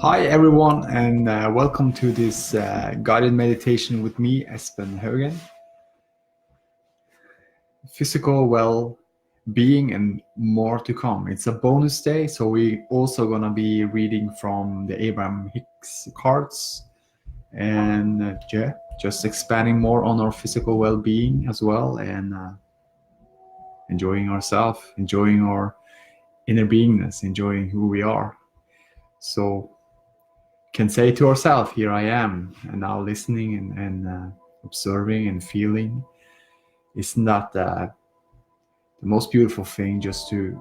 Hi everyone, and welcome to this guided meditation with me, Espen Haugen. Physical well-being and more to come. It's a bonus day, so we also gonna be reading from the Abraham Hicks cards, and just expanding more on our physical well-being as well, and enjoying ourselves, enjoying our inner beingness, enjoying who we are. So can say to ourselves, here I am, and now listening and observing and feeling. Isn't that the most beautiful thing, just to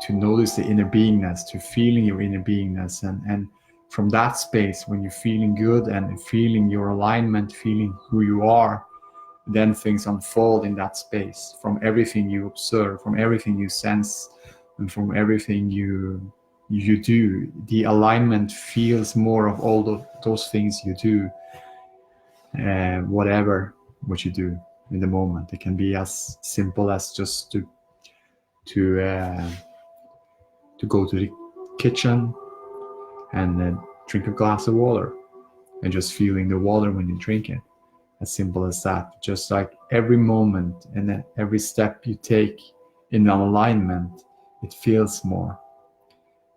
notice the inner beingness, to feeling your inner beingness, and from that space, when you're feeling good and feeling your alignment, feeling who you are, then things unfold in that space, from everything you observe, from everything you sense, and from everything you do. The alignment feels more of all those things you do, whatever what you do in the moment. It can be as simple as just to uh, to go to the kitchen and drink a glass of water, and just feeling the water when you drink it. As simple as that. Just like every moment and then every step you take in an alignment, it feels more,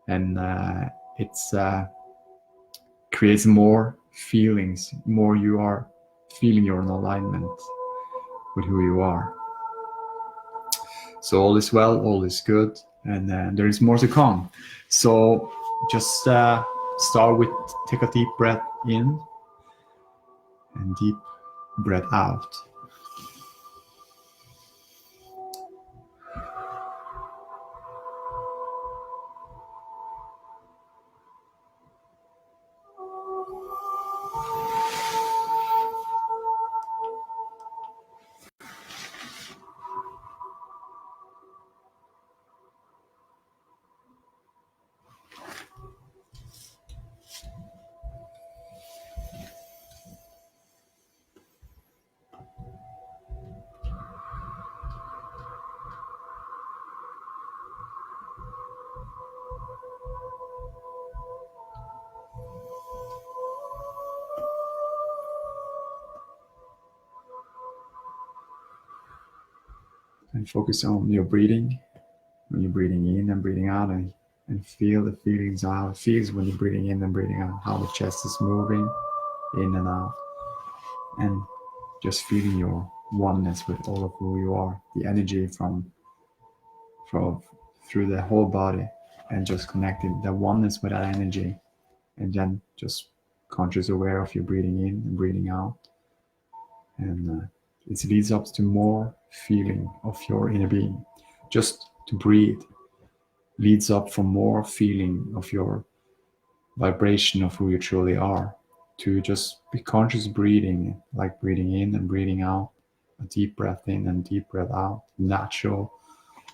and it's creates more feelings. More you are feeling you're in alignment with who you are. So all is well, all is good, and there is more to come. So just start with, take a deep breath in and deep breath out. And focus on your breathing, when you're breathing in and breathing out, and feel the feelings, how it feels when you're breathing in and breathing out, how the chest is moving in and out, and just feeling your oneness with all of who you are, the energy from through the whole body, and just connecting the oneness with that energy, and then just conscious aware of your breathing in and breathing out, and it leads up to more feeling of your inner being. Just to breathe leads up from more feeling of your vibration of who you truly are, to just be conscious breathing, like breathing in and breathing out, a deep breath in and deep breath out, natural,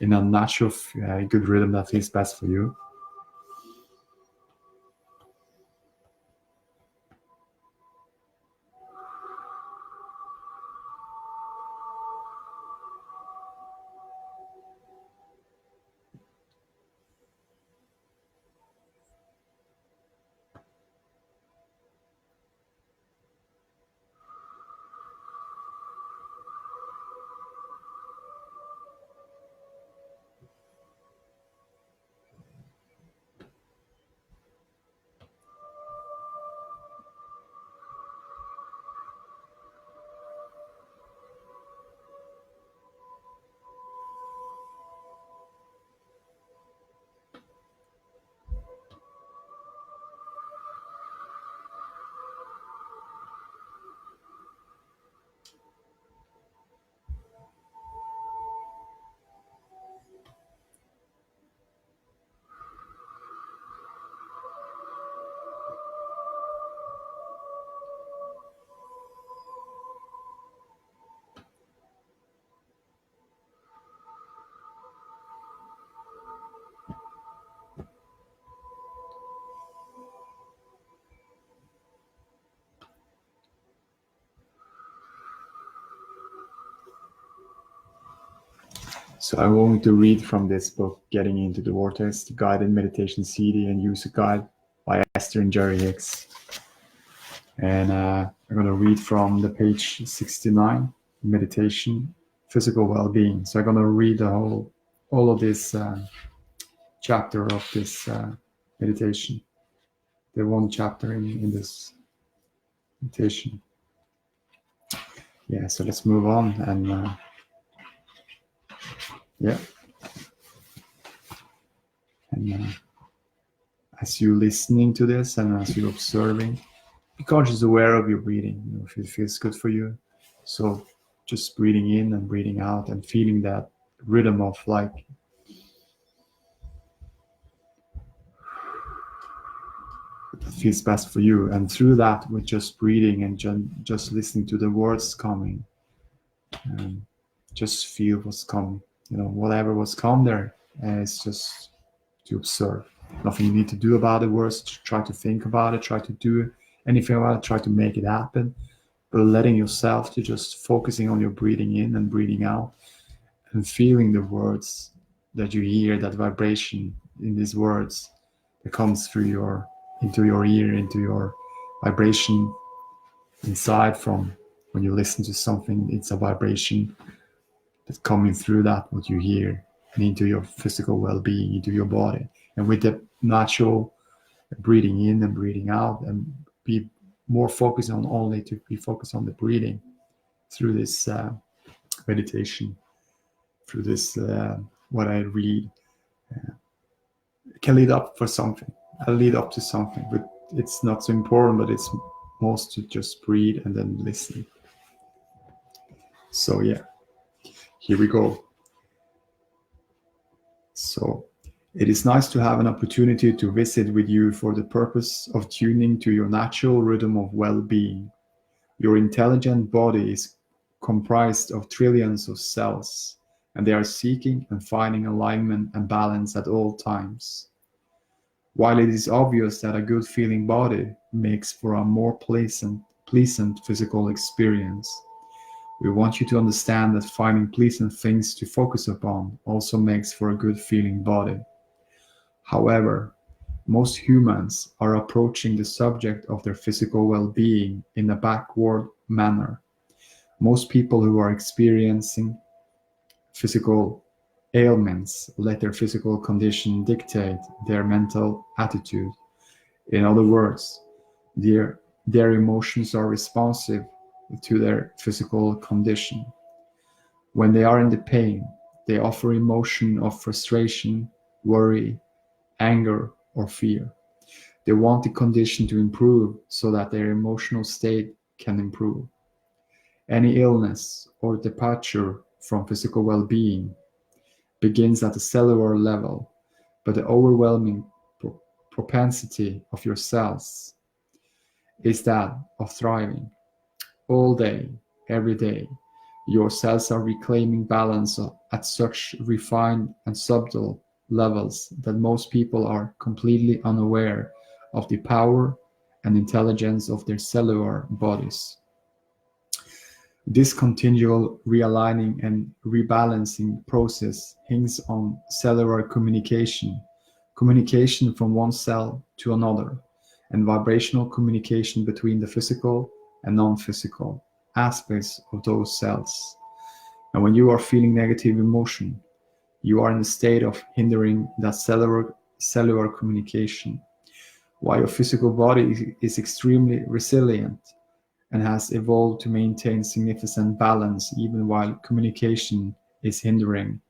in a natural good rhythm that feels best for you. So I'm going to read from this book, Getting into the Vortex, the guided meditation CD and user guide by Esther and Jerry Hicks. And I'm going to read from the page 69, meditation, physical well-being. So I'm going to read all of this chapter of this meditation, the one chapter in this meditation. Yeah, so let's move on. And as you're listening to this and as you're observing, be conscious aware of your breathing, if it feels good for you. So just breathing in and breathing out and feeling that rhythm of like that feels best for you. And through that, with just breathing and just listening to the words coming, just feel what's coming. Whatever was come there, it's just to observe. Nothing you need to do about the words. Try to think about it. Try to do anything about it. Try to make it happen. But letting yourself to just focusing on your breathing in and breathing out, and feeling the words that you hear, that vibration in these words that comes through into your ear, into your vibration inside. From when you listen to something, it's a vibration that's coming through that, what you hear, and into your physical well-being, into your body. And with the natural breathing in and breathing out, and be more focused on the breathing through this meditation, through this what I read, it can lead up for something. I'll lead up to something, but it's not so important. But it's most to just breathe and then listen. So yeah, here we go. So it is nice to have an opportunity to visit with you for the purpose of tuning to your natural rhythm of well-being. Your intelligent body is comprised of trillions of cells, and they are seeking and finding alignment and balance at all times. While it is obvious that a good feeling body makes for a more pleasant physical experience, we want you to understand that finding pleasant things to focus upon also makes for a good feeling body. However, most humans are approaching the subject of their physical well-being in a backward manner. Most people who are experiencing physical ailments let their physical condition dictate their mental attitude. In other words, their emotions are responsive to their physical condition. When they are in the pain, they offer emotion of frustration, worry, anger, or fear. They want the condition to improve so that their emotional state can improve. Any illness or departure from physical well-being begins at the cellular level, but the overwhelming propensity of your cells is that of thriving. All day, every day, your cells are reclaiming balance at such refined and subtle levels that most people are completely unaware of the power and intelligence of their cellular bodies. This continual realigning and rebalancing process hinges on cellular communication from one cell to another, and vibrational communication between the physical and non-physical aspects of those cells. And when you are feeling negative emotion, you are in a state of hindering that cellular communication. While your physical body is extremely resilient and has evolved to maintain significant balance even while communication is hindered.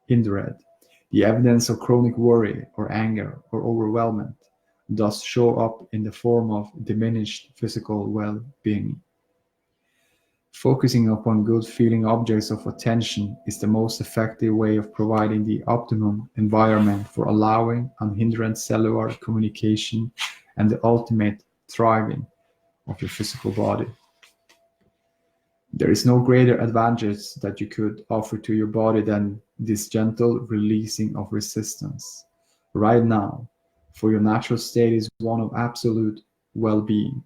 The evidence of chronic worry or anger or overwhelmment does show up in the form of diminished physical well-being. Focusing upon good feeling objects of attention is the most effective way of providing the optimum environment for allowing unhindered cellular communication and the ultimate thriving of your physical body. There is no greater advantage that you could offer to your body than this gentle releasing of resistance. Right now, for your natural state is one of absolute well-being.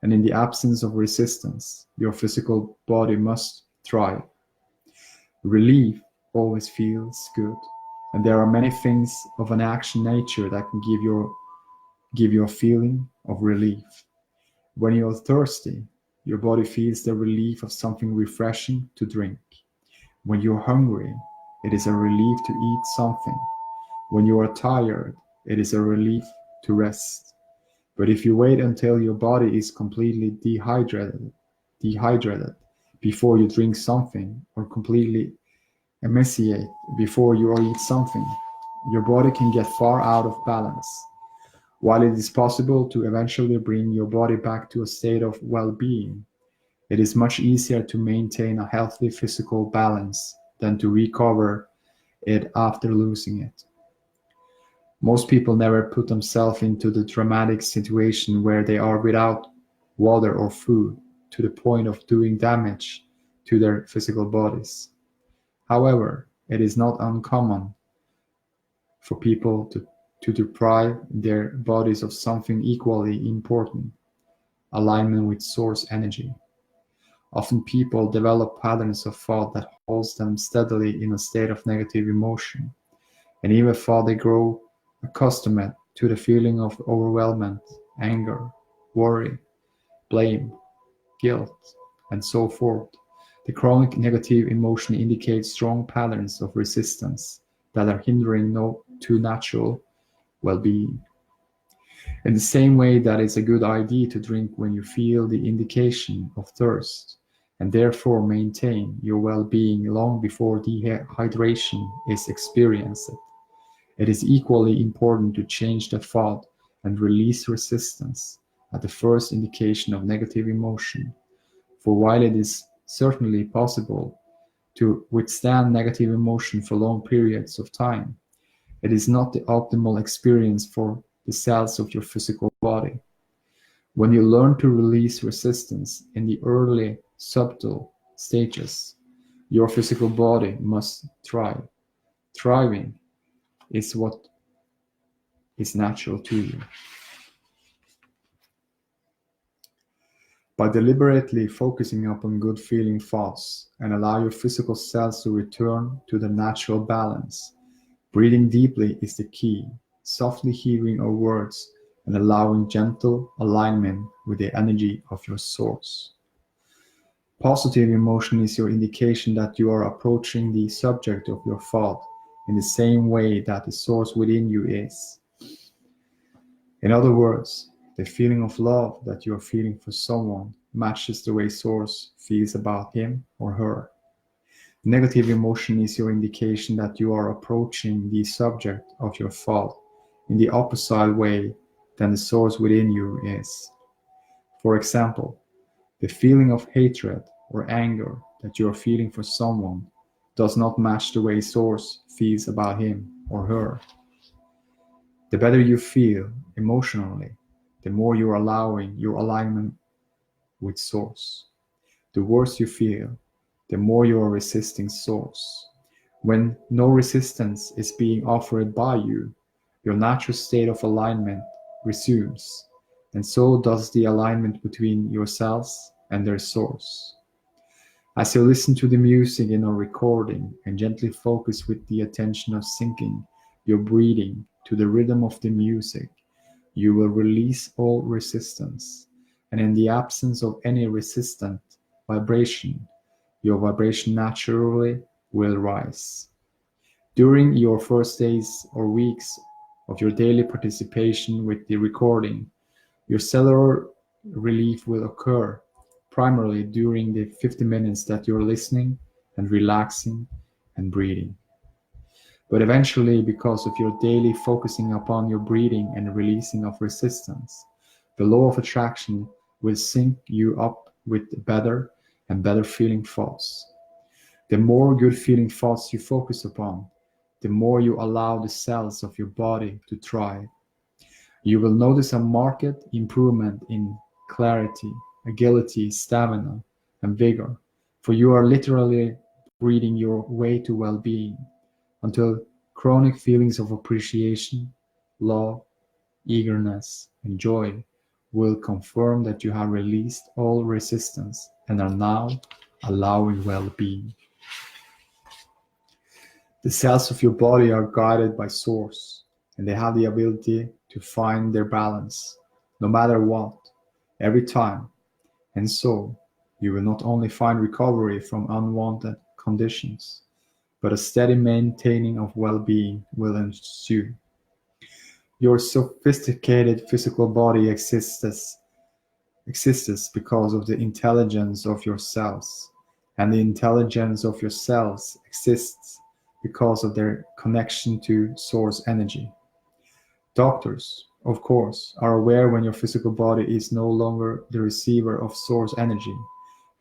And in the absence of resistance, your physical body must thrive. Relief always feels good. And there are many things of an action nature that can give your give you a feeling of relief. When you're thirsty, your body feels the relief of something refreshing to drink. When you're hungry, it is a relief to eat something. When you are tired, it is a relief to rest. But if you wait until your body is completely dehydrated before you drink something, or completely emaciate before you eat something, your body can get far out of balance. While it is possible to eventually bring your body back to a state of well-being, it is much easier to maintain a healthy physical balance than to recover it after losing it. Most people never put themselves into the dramatic situation where they are without water or food to the point of doing damage to their physical bodies. However, it is not uncommon for people to deprive their bodies of something equally important: alignment with source energy. Often people develop patterns of thought that holds them steadily in a state of negative emotion, and even though they grow accustomed to the feeling of overwhelmment, anger, worry, blame, guilt, and so forth, the chronic negative emotion indicates strong patterns of resistance that are hindering to natural well-being. In the same way that it's a good idea to drink when you feel the indication of thirst, and therefore maintain your well-being long before dehydration is experienced, it is equally important to change the thought and release resistance at the first indication of negative emotion. For while it is certainly possible to withstand negative emotion for long periods of time, it is not the optimal experience for the cells of your physical body. When you learn to release resistance in the early, subtle stages, your physical body must thrive. Thriving is what is natural to you. By deliberately focusing upon good feeling thoughts and allow your physical cells to return to the natural balance, breathing deeply is the key, softly hearing our words and allowing gentle alignment with the energy of your source. Positive emotion is your indication that you are approaching the subject of your thought in the same way that the source within you is. In other words, the feeling of love that you are feeling for someone matches the way source feels about him or her. Negative emotion is your indication that you are approaching the subject of your thought in the opposite way than the source within you is. For example, the feeling of hatred or anger that you are feeling for someone does not match the way source feels about him or her. The better you feel emotionally, the more you're allowing your alignment with source. The worse you feel, the more you are resisting source. When no resistance is being offered by you, your natural state of alignment resumes, and so does the alignment between yourselves and their source. As you listen to the music in a recording and gently focus with the attention of syncing your breathing to the rhythm of the music, you will release all resistance. And in the absence of any resistant vibration, your vibration naturally will rise. During your first days or weeks of your daily participation with the recording, your cellular relief will occur primarily during the 50 minutes that you're listening and relaxing and breathing. But eventually, because of your daily focusing upon your breathing and releasing of resistance, the law of attraction will sync you up with better and better feeling thoughts. The more good feeling thoughts you focus upon, the more you allow the cells of your body to thrive. You will notice a marked improvement in clarity, agility, stamina, and vigor, for you are literally breathing your way to well-being until chronic feelings of appreciation, love, eagerness, and joy will confirm that you have released all resistance and are now allowing well-being. The cells of your body are guided by source, and they have the ability to find their balance, no matter what, every time. And so, you will not only find recovery from unwanted conditions, but a steady maintaining of well-being will ensue. Your sophisticated physical body exists because of the intelligence of your cells, and the intelligence of your cells exists because of their connection to source energy. Doctors, of course, are aware when your physical body is no longer the receiver of source energy,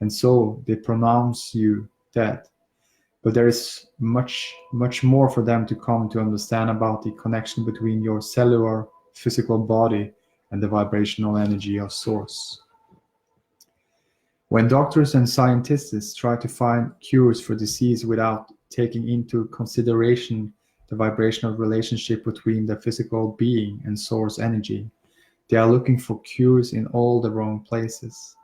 and so they pronounce you dead. But there is much, much more for them to come to understand about the connection between your cellular physical body and the vibrational energy of source. When doctors and scientists try to find cures for disease without taking into consideration the vibrational relationship between the physical being and source energy, they are looking for cures in all the wrong places.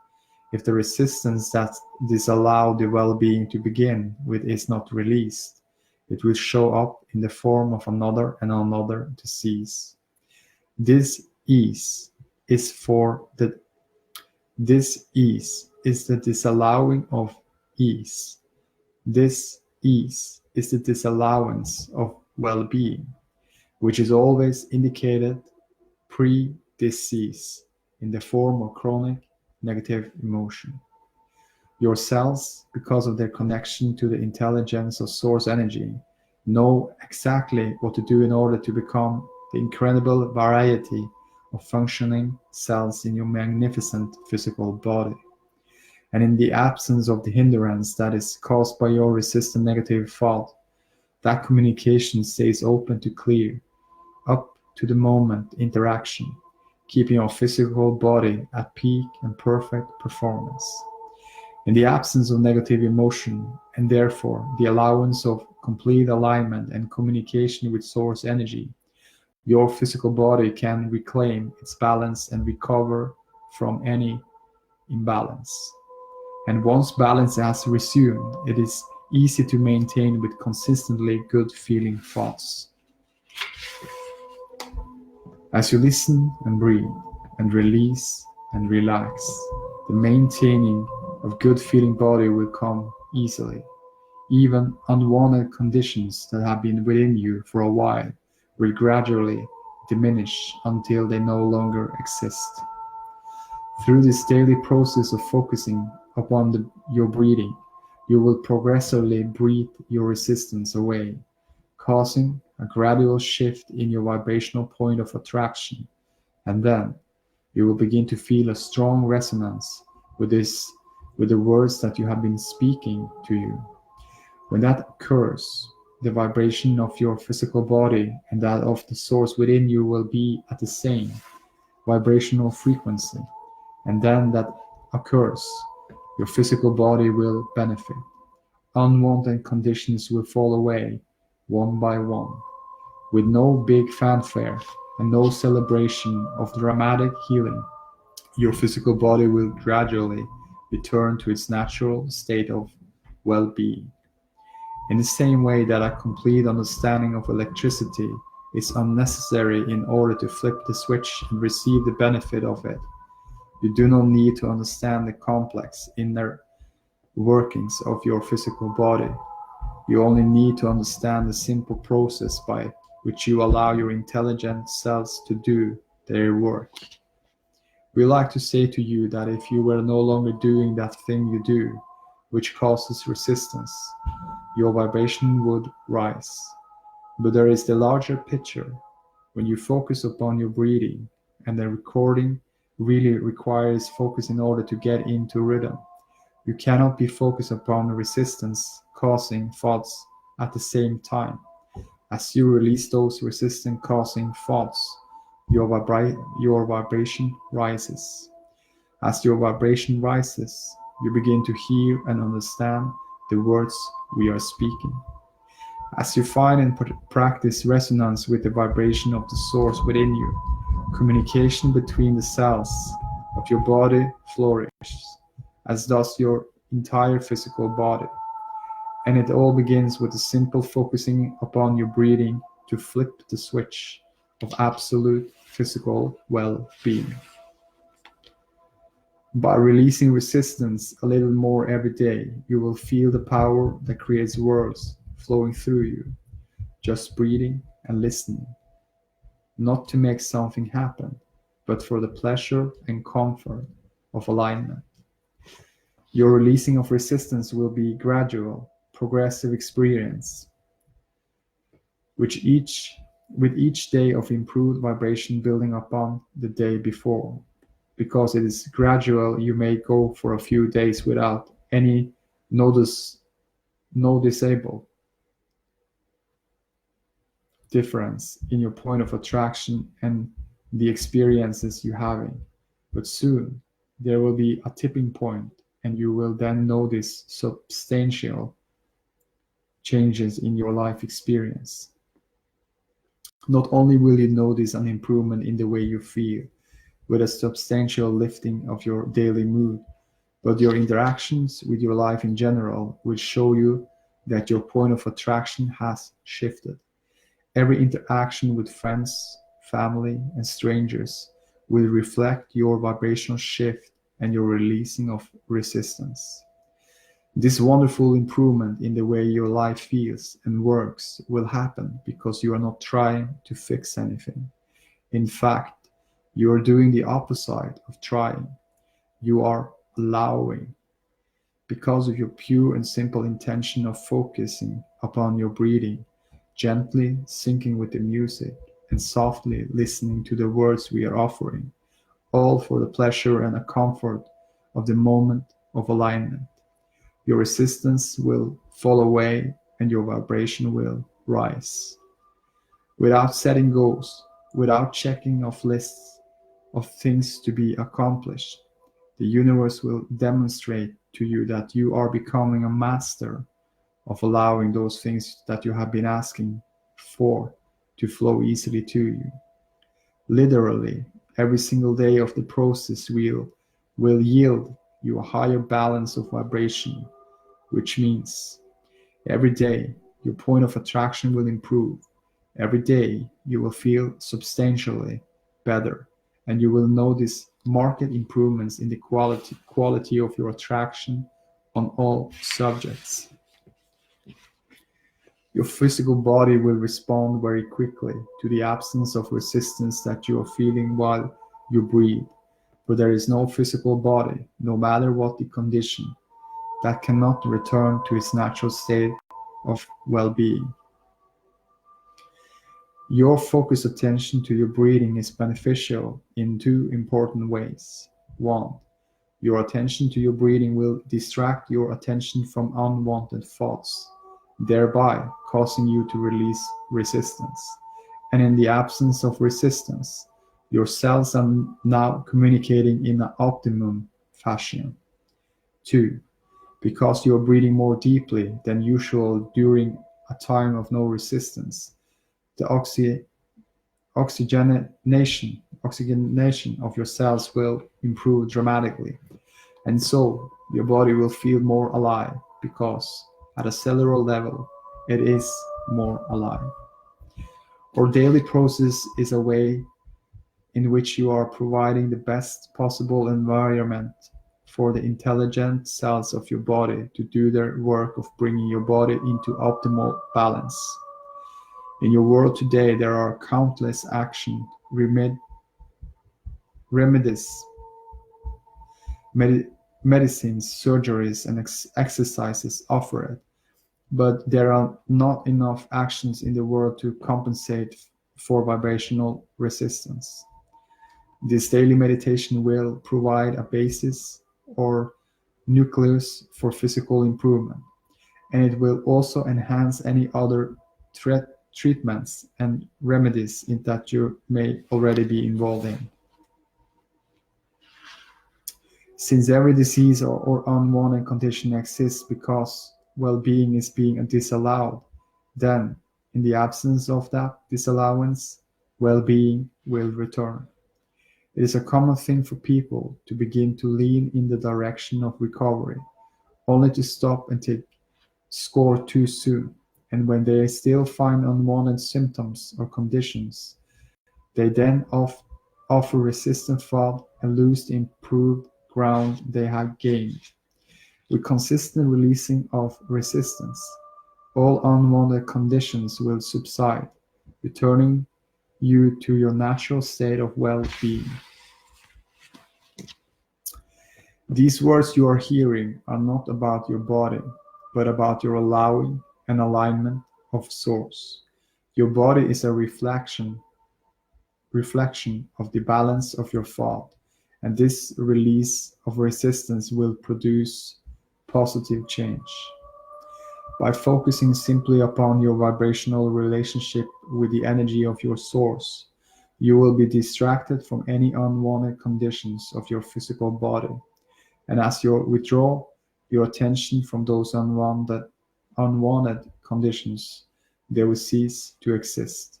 If the resistance that disallows the well-being to begin with is not released, it will show up in the form of another and another disease. This ease is the disallowing of ease. This ease is the disallowance of well-being, which is always indicated pre-disease in the form of chronic negative emotion. Your cells, because of their connection to the intelligence of source energy, know exactly what to do in order to become the incredible variety of functioning cells in your magnificent physical body. And in the absence of the hindrance that is caused by your resistant negative thought, that communication stays open to clear, up to the moment interaction, keeping your physical body at peak and perfect performance. In the absence of negative emotion, and therefore the allowance of complete alignment and communication with source energy, your physical body can reclaim its balance and recover from any imbalance. And once balance has resumed, it is easy to maintain with consistently good feeling thoughts. As you listen and breathe and release and relax, the maintaining of good feeling body will come easily. Even unwanted conditions that have been within you for a while will gradually diminish until they no longer exist. Through this daily process of focusing upon your breathing, you will progressively breathe your resistance away, causing a gradual shift in your vibrational point of attraction, and then you will begin to feel a strong resonance with the words that you have been speaking to you. When that occurs, the vibration of your physical body and that of the source within you will be at the same vibrational frequency, and then that occurs, your physical body will benefit. Unwanted conditions will fall away one by one. With no big fanfare and no celebration of dramatic healing, your physical body will gradually return to its natural state of well-being. In the same way that a complete understanding of electricity is unnecessary in order to flip the switch and receive the benefit of it, you do not need to understand the complex inner workings of your physical body. You only need to understand the simple process by which you allow your intelligent cells to do their work. We like to say to you that if you were no longer doing that thing you do, which causes resistance, your vibration would rise. But there is the larger picture. When you focus upon your breathing, and the recording really requires focus in order to get into rhythm, you cannot be focused upon resistance causing thoughts at the same time. As you release those resistance causing thoughts, your vibration rises. As your vibration rises, you begin to hear and understand the words we are speaking. As you find and practice resonance with the vibration of the source within you, communication between the cells of your body flourishes, as does your entire physical body. And it all begins with a simple focusing upon your breathing to flip the switch of absolute physical well-being. By releasing resistance a little more every day, you will feel the power that creates worlds flowing through you, just breathing and listening, not to make something happen, but for the pleasure and comfort of alignment. Your releasing of resistance will be gradual, progressive experience, which with each day of improved vibration building upon the day before. Because it is gradual, you may go for a few days without any noticeable difference in your point of attraction and the experiences you're having. But soon there will be a tipping point, and you will then notice substantial changes in your life experience. Not only will you notice an improvement in the way you feel, with a substantial lifting of your daily mood, but your interactions with your life in general will show you that your point of attraction has shifted. Every interaction with friends, family, and strangers will reflect your vibrational shift and your releasing of resistance. This wonderful improvement in the way your life feels and works will happen because you are not trying to fix anything. In fact, you are doing the opposite of trying. You are allowing, because of your pure and simple intention of focusing upon your breathing, gently syncing with the music, and softly listening to the words we are offering, all for the pleasure and the comfort of the moment of alignment. Your resistance will fall away and your vibration will rise. Without setting goals, without checking off lists of things to be accomplished, the universe will demonstrate to you that you are becoming a master of allowing those things that you have been asking for to flow easily to you. Literally, every single day of the process will yield you a higher balance of vibration, which means every day your point of attraction will improve. Every day you will feel substantially better, and you will notice marked improvements in the quality of your attraction on all subjects. Your physical body will respond very quickly to the absence of resistance that you are feeling while you breathe. For there is no physical body, no matter what the condition, that cannot return to its natural state of well-being. Your focused attention to your breathing is beneficial in two important ways. One, your attention to your breathing will distract your attention from unwanted thoughts, thereby causing you to release resistance. And in the absence of resistance, your cells are now communicating in an optimum fashion. Two, because you are breathing more deeply than usual during a time of no resistance, the oxygenation of your cells will improve dramatically. And so your body will feel more alive because at a cellular level, it is more alive. Our daily process is a way in which you are providing the best possible environment for the intelligent cells of your body to do their work of bringing your body into optimal balance. In your world today, there are countless action remedies, medicines, surgeries, and exercises offered, but there are not enough actions in the world to compensate for vibrational resistance. This daily meditation will provide a basis or nucleus for physical improvement, and it will also enhance any other treatments and remedies in that you may already be involved in. Since every disease or unwanted condition exists because well-being is being disallowed, then, in the absence of that disallowance, well-being will return. It is a common thing for people to begin to lean in the direction of recovery, only to stop and take score too soon, and when they still find unwanted symptoms or conditions, They then offer resistant thought and lose the improved ground they have gained. With consistent releasing of resistance, all unwanted conditions will subside, returning you to your natural state of well-being. These words you are hearing are not about your body, but about your allowing and alignment of Source. Your body is a reflection of the balance of your thought, and this release of resistance will produce positive change. By focusing simply upon your vibrational relationship with the energy of your source, you will be distracted from any unwanted conditions of your physical body. And as you withdraw your attention from those unwanted conditions, they will cease to exist.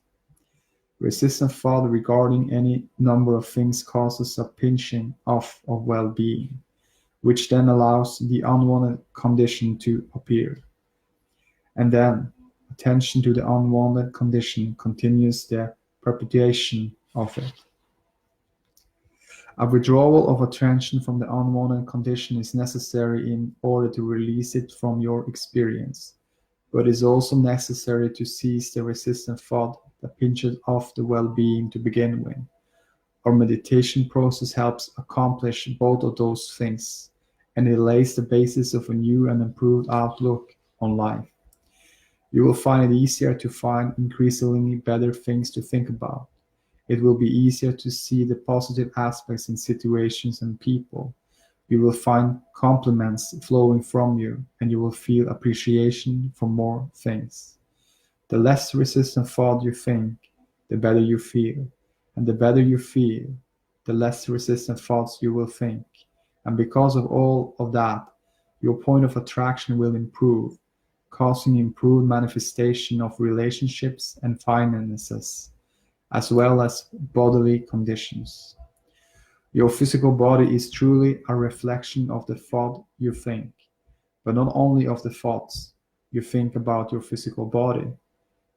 Resistant thought regarding any number of things causes a pinching off of well-being, which then allows the unwanted condition to appear. And then attention to the unwanted condition continues the perpetuation of it. A withdrawal of attention from the unwanted condition is necessary in order to release it from your experience, but it is also necessary to cease the resistant thought that pinches off the well-being to begin with. Our meditation process helps accomplish both of those things, and it lays the basis of a new and improved outlook on life. You will find it easier to find increasingly better things to think about. It will be easier to see the positive aspects in situations and people. You will find compliments flowing from you, and you will feel appreciation for more things. The less resistant thought you think, the better you feel. And the better you feel, the less resistant thoughts you will think. And because of all of that, your point of attraction will improve, causing improved manifestation of relationships and finances, as well as bodily conditions. Your physical body is truly a reflection of the thought you think, but not only of the thoughts you think about your physical body.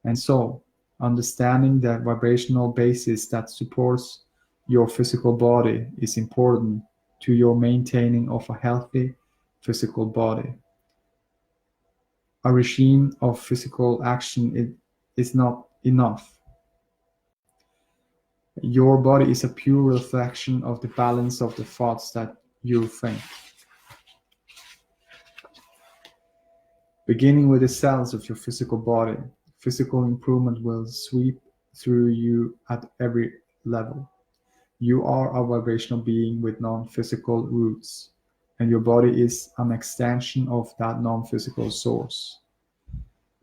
And so, understanding the vibrational basis that supports your physical body is important to your maintaining of a healthy physical body. A regime of physical action is not enough. Your body is a pure reflection of the balance of the thoughts that you think. Beginning with the cells of your physical body, physical improvement will sweep through you at every level. You are a vibrational being with non-physical roots, and your body is an extension of that non-physical source.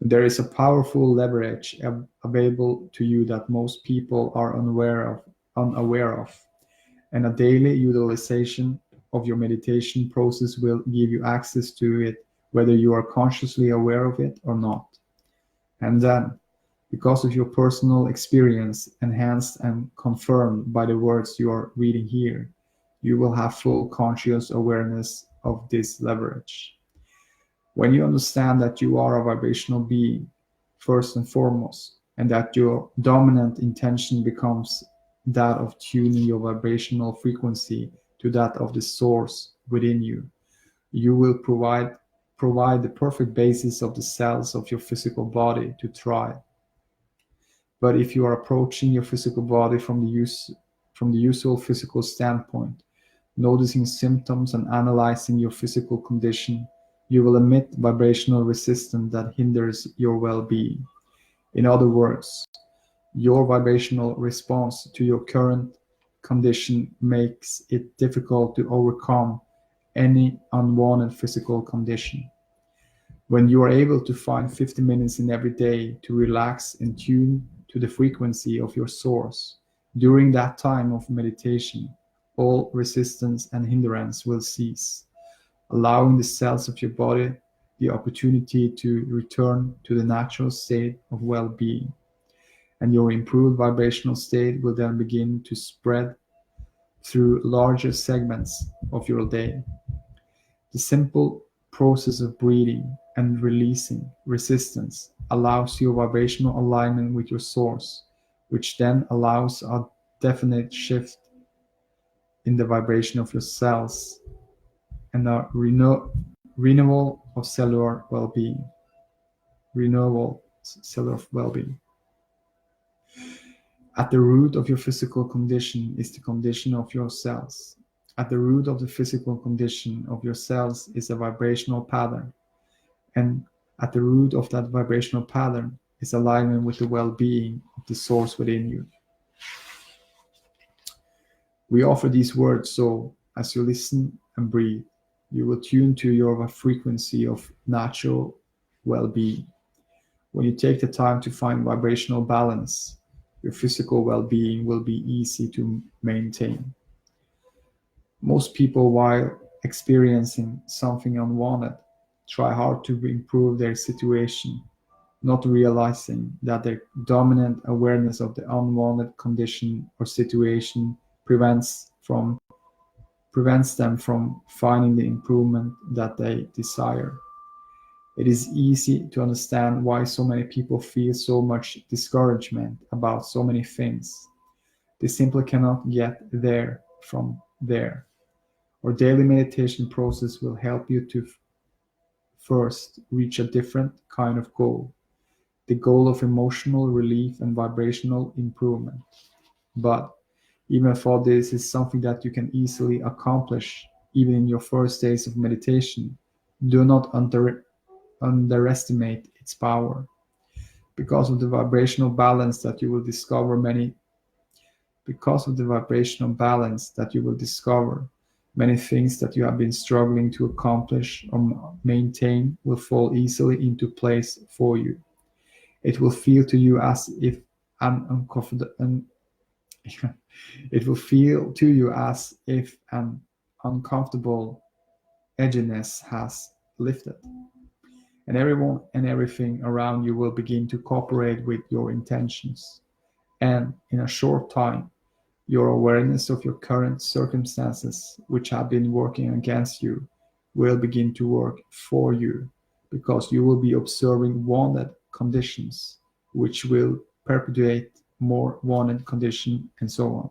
There is a powerful leverage available to you that most people are unaware of, and a daily utilization of your meditation process will give you access to it, whether you are consciously aware of it or not. And then, because of your personal experience, enhanced and confirmed by the words you are reading here, you will have full conscious awareness of this leverage. When you understand that you are a vibrational being, first and foremost, and that your dominant intention becomes that of tuning your vibrational frequency to that of the source within you, you will provide the perfect basis of the cells of your physical body to thrive. But if you are approaching your physical body from the usual physical standpoint, noticing symptoms and analyzing your physical condition, you will emit vibrational resistance that hinders your well-being. In other words, your vibrational response to your current condition makes it difficult to overcome any unwanted physical condition. When you are able to find 50 minutes in every day to relax and tune to the frequency of your source, during that time of meditation, all resistance and hindrance will cease, allowing the cells of your body the opportunity to return to the natural state of well-being. And your improved vibrational state will then begin to spread through larger segments of your day. The simple process of breathing and releasing resistance allows your vibrational alignment with your source, which then allows a definite shift in the vibration of your cells and a renewal of cellular well-being. Renewal cellular well-being. At the root of your physical condition is the condition of your cells. At the root of the physical condition of your cells is a vibrational pattern, and at the root of that vibrational pattern is alignment with the well-being of the source within you. We offer these words so, as you listen and breathe, you will tune to your frequency of natural well-being. When you take the time to find vibrational balance, your physical well-being will be easy to maintain. Most people, while experiencing something unwanted, try hard to improve their situation, not realizing that their dominant awareness of the unwanted condition or situation prevents them from finding the improvement that they desire. It is easy to understand why so many people feel so much discouragement about so many things. They simply cannot get there from there. Our daily meditation process will help you to first reach a different kind of goal, the goal of emotional relief and vibrational improvement. But even for this is something that you can easily accomplish even in your first days of meditation, do not underestimate its power. Because of the vibrational balance that you will discover many things that you have been struggling to accomplish or maintain will fall easily into place for you. It will feel to you as if an uncomfortable edginess has lifted, and everyone and everything around you will begin to cooperate with your intentions. And in a short time, your awareness of your current circumstances, which have been working against you, will begin to work for you, because you will be observing wanted conditions, which will perpetuate more wanted condition, and so on.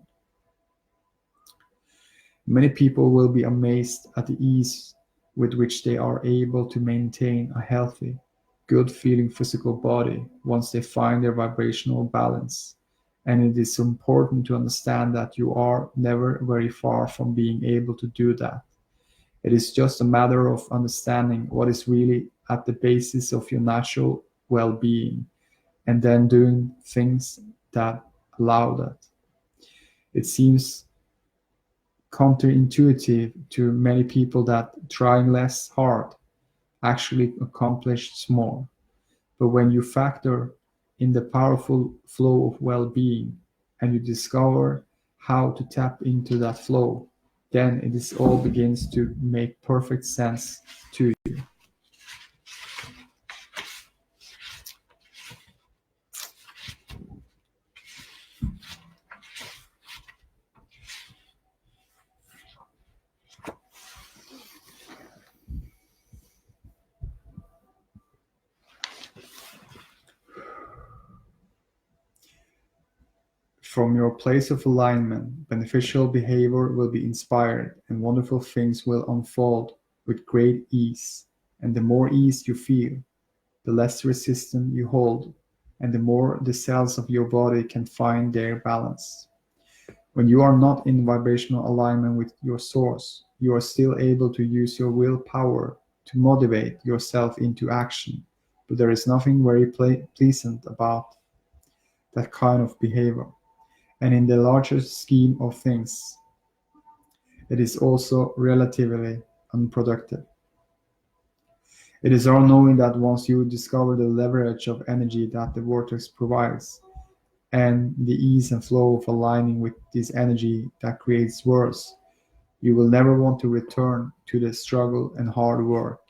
Many people will be amazed at the ease with which they are able to maintain a healthy, good-feeling physical body once they find their vibrational balance. And it is important to understand that you are never very far from being able to do that. It is just a matter of understanding what is really at the basis of your natural well-being, and then doing things that allow that. It seems counterintuitive to many people that trying less hard actually accomplishes more. But when you factor in the powerful flow of well-being and you discover how to tap into that flow, then it is all begins to make perfect sense to you. From your place of alignment, beneficial behavior will be inspired and wonderful things will unfold with great ease. And the more ease you feel, the less resistance you hold, and the more the cells of your body can find their balance. When you are not in vibrational alignment with your source, you are still able to use your willpower to motivate yourself into action, but there is nothing very pleasant about that kind of behavior. And in the larger scheme of things, it is also relatively unproductive. It is our knowing that once you discover the leverage of energy that the vortex provides, and the ease and flow of aligning with this energy that creates worse, you will never want to return to the struggle and hard work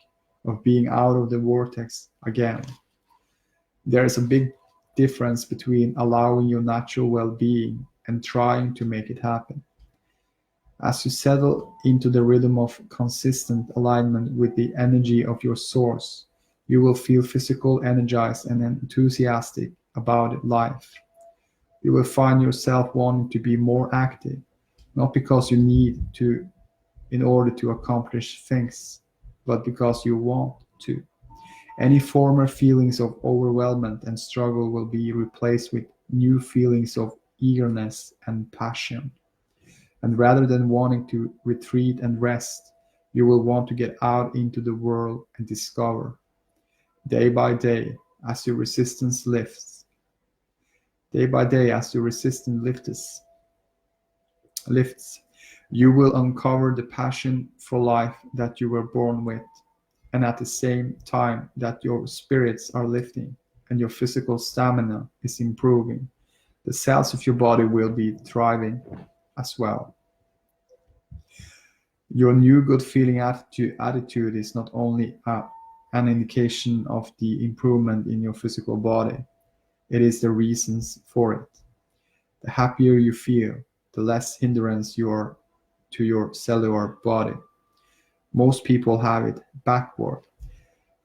of being out of the vortex again. There is a big difference between allowing your natural well-being and trying to make it happen. As you settle into the rhythm of consistent alignment with the energy of your source, you will feel physical, energized, and enthusiastic about life. You will find yourself wanting to be more active, not because you need to in order to accomplish things, but because you want to. Any former feelings of overwhelmment and struggle will be replaced with new feelings of eagerness and passion. And rather than wanting to retreat and rest, you will want to get out into the world and discover, day by day, as your resistance lifts, day by day, as your resistance lifts, you will uncover the passion for life that you were born with, and at the same time that your spirits are lifting and your physical stamina is improving, the cells of your body will be thriving as well. Your new good feeling attitude is not only an indication of the improvement in your physical body, it is the reasons for it. The happier you feel, the less hindrance you are to your cellular body. Most people have it backward.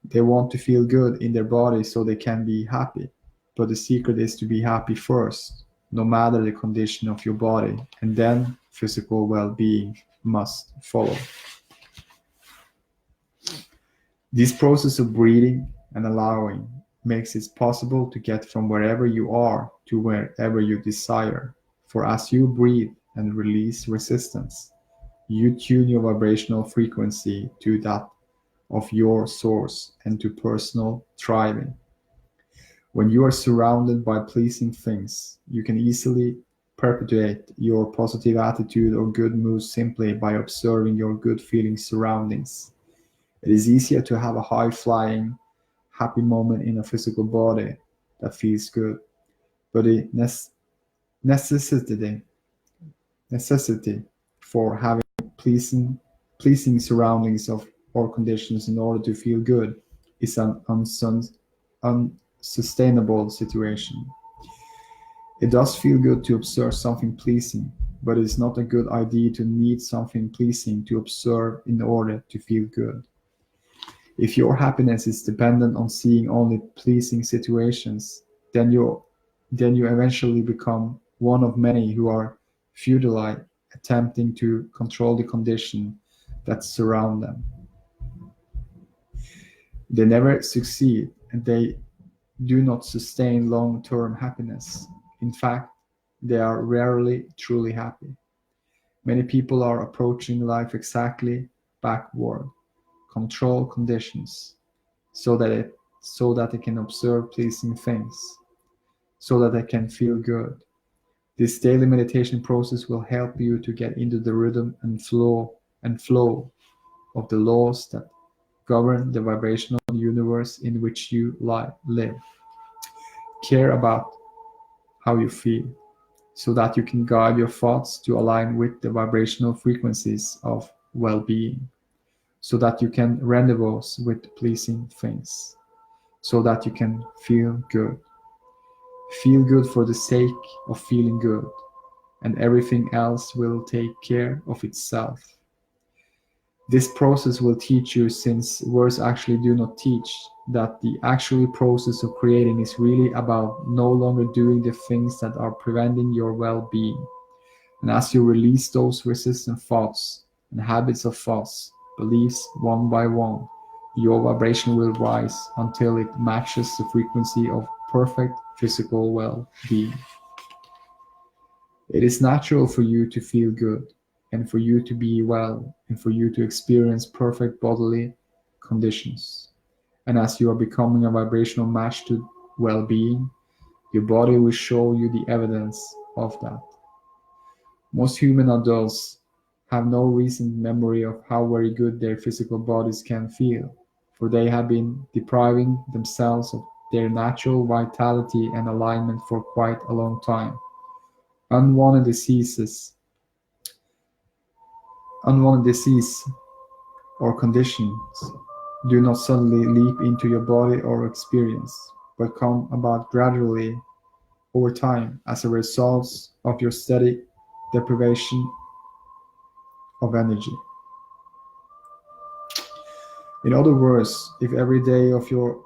They want to feel good in their body so they can be happy. But the secret is to be happy first, no matter the condition of your body, and then physical well-being must follow. This process of breathing and allowing makes it possible to get from wherever you are to wherever you desire. For as you breathe and release resistance, you tune your vibrational frequency to that of your source and to personal thriving. When you are surrounded by pleasing things, you can easily perpetuate your positive attitude or good mood simply by observing your good feeling surroundings. It is easier to have a high-flying, happy moment in a physical body that feels good, but the necessity necessity for having pleasing pleasing surroundings of or conditions in order to feel good is an unsustainable situation. It does feel good to observe something pleasing, but it is not a good idea to need something pleasing to observe in order to feel good. If your happiness is dependent on seeing only pleasing situations, then you eventually become one of many who are futilely attempting to control the condition that surround them. They never succeed, and they do not sustain long-term happiness. In fact, they are rarely truly happy. Many people are approaching life exactly backward, control conditions, so that they can observe pleasing things, so that they can feel good. This daily meditation process will help you to get into the rhythm and flow of the laws that govern the vibrational universe in which you live. Care about how you feel, so that you can guide your thoughts to align with the vibrational frequencies of well-being, so that you can rendezvous with pleasing things, so that you can feel good. Feel good for the sake of feeling good, and everything else will take care of itself. This process will teach you, since words actually do not teach, that the actual process of creating is really about no longer doing the things that are preventing your well-being. And as you release those resistant thoughts and habits of thoughts, beliefs one by one, your vibration will rise until it matches the frequency of perfect physical well-being. It is natural for you to feel good, and for you to be well, and for you to experience perfect bodily conditions. And as you are becoming a vibrational match to well-being, your body will show you the evidence of that. Most human adults have no recent memory of how very good their physical bodies can feel, for they have been depriving themselves of their natural vitality and alignment for quite a long time. Unwanted diseases, unwanted disease or conditions do not suddenly leap into your body or experience, but come about gradually over time as a result of your steady deprivation of energy. In other words, if every day of your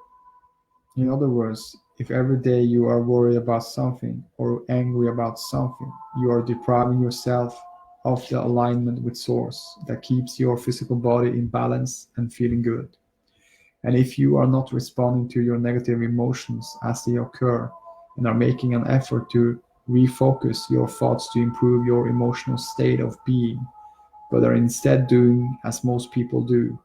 in other words, If every day you are worried about something or angry about something, you are depriving yourself of the alignment with Source that keeps your physical body in balance and feeling good. And if you are not responding to your negative emotions as they occur and are making an effort to refocus your thoughts to improve your emotional state of being, but are instead doing as most people do,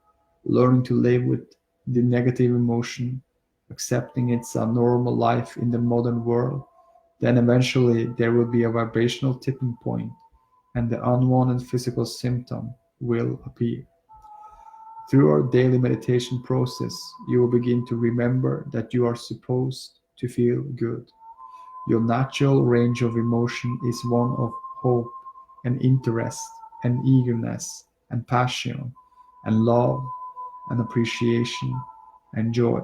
learning to live with the negative emotion, accepting it's a normal life in the modern world, then eventually there will be a vibrational tipping point and the unwanted physical symptom will appear. Through our daily meditation process, you will begin to remember that you are supposed to feel good. Your natural range of emotion is one of hope and interest and eagerness and passion and love and appreciation and joy.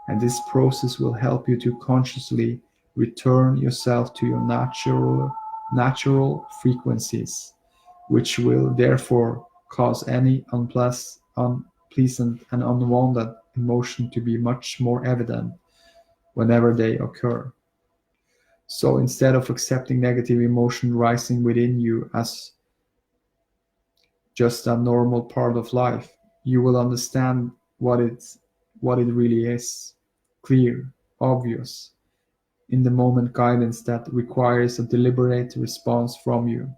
And this process will help you to consciously return yourself to your natural frequencies, which will therefore cause any unpleasant and unwanted emotion to be much more evident whenever they occur. So instead of accepting negative emotion rising within you as just a normal part of life, you will understand what it really is. Clear, obvious, in the moment guidance that requires a deliberate response from you.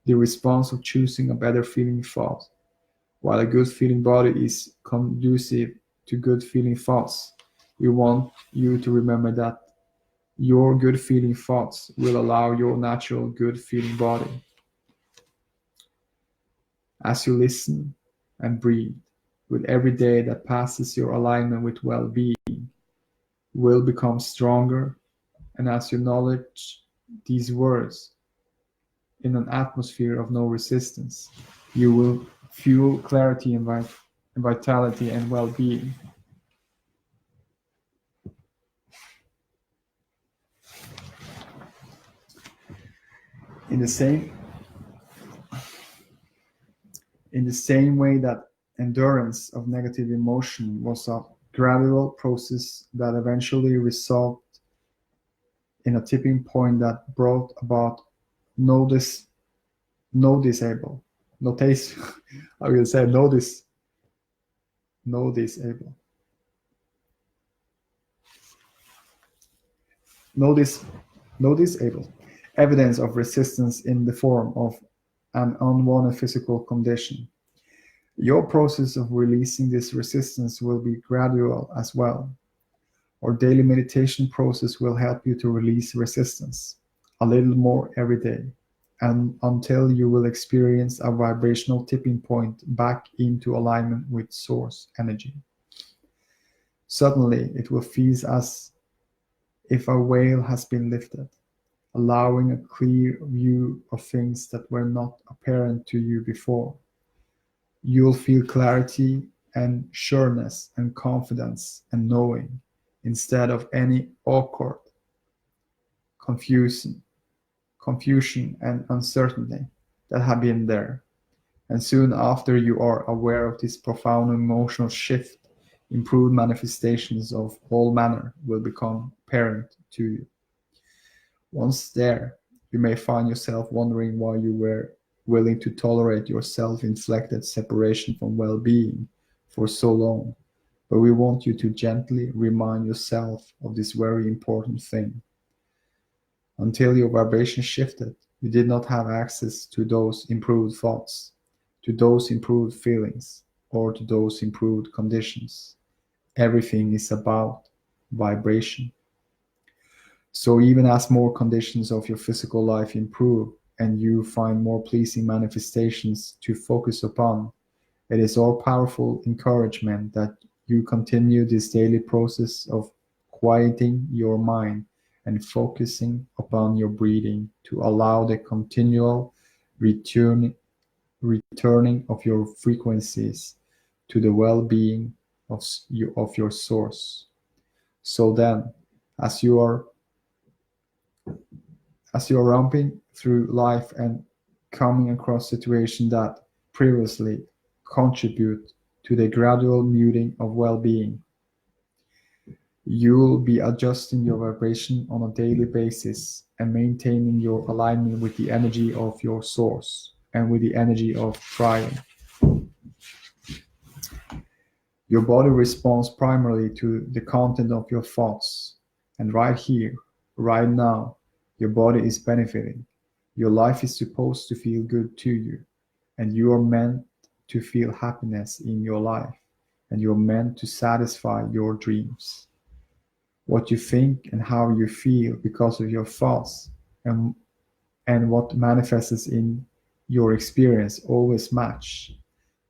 The response of choosing a better feeling thought. While a good feeling body is conducive to good feeling thoughts, we want you to remember that your good feeling thoughts will allow your natural good feeling body. As you listen and breathe, with every day that passes, your alignment with well-being will become stronger, and as you acknowledge these words in an atmosphere of no resistance, you will fuel clarity and vitality and well-being. In the same In the same way that endurance of negative emotion was a gradual process that eventually resulted in a tipping point that brought about notice, noticeable, notice, I will say noticeable, notice, noticeable evidence of resistance in the form of an unwanted physical condition. Your process of releasing this resistance will be gradual as well. Our daily meditation process will help you to release resistance a little more every day, and until you will experience a vibrational tipping point back into alignment with source energy. Suddenly, it will feel as if a veil has been lifted, allowing a clear view of things that were not apparent to you before. You'll feel clarity and sureness and confidence and knowing instead of any awkward confusion, confusion and uncertainty that have been there. And soon after you are aware of this profound emotional shift, improved manifestations of all manner will become apparent to you. Once there, you may find yourself wondering why you were willing to tolerate your self-inflicted separation from well-being for so long. But we want you to gently remind yourself of this very important thing. Until your vibration shifted, you did not have access to those improved thoughts, to those improved feelings, or to those improved conditions. Everything is about vibration. So even as more conditions of your physical life improve and you find more pleasing manifestations to focus upon, it is our powerful encouragement that you continue this daily process of quieting your mind and focusing upon your breathing to allow the continual return, returning of your frequencies to the well-being of your source. So then, as you are ramping through life and coming across situations that previously contribute to the gradual muting of well-being, You'll be adjusting your vibration on a daily basis and maintaining your alignment with the energy of your source and with the energy of thriving. Your body responds primarily to the content of your thoughts. And right here, right now, your body is benefiting. Your life is supposed to feel good to you. And you are meant to feel happiness in your life. And you're meant to satisfy your dreams. What you think and how you feel because of your thoughts and, and what manifests in your experience always match.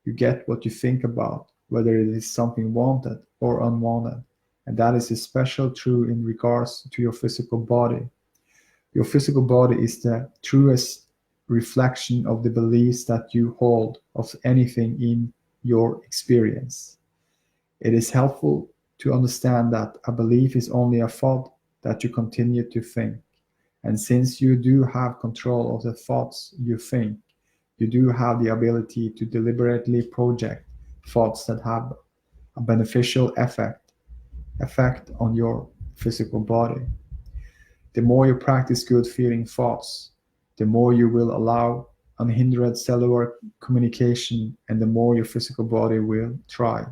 You get what you think about, whether it is something wanted or unwanted. And that is especially true in regards to your physical body. Your physical body is the truest reflection of the beliefs that you hold of anything in your experience. It is helpful to understand that a belief is only a thought that you continue to think. And since you do have control of the thoughts you think, you do have the ability to deliberately project thoughts that have a beneficial effect on your physical body. The more you practice good feeling thoughts, the more you will allow unhindered cellular communication and the more your physical body will thrive.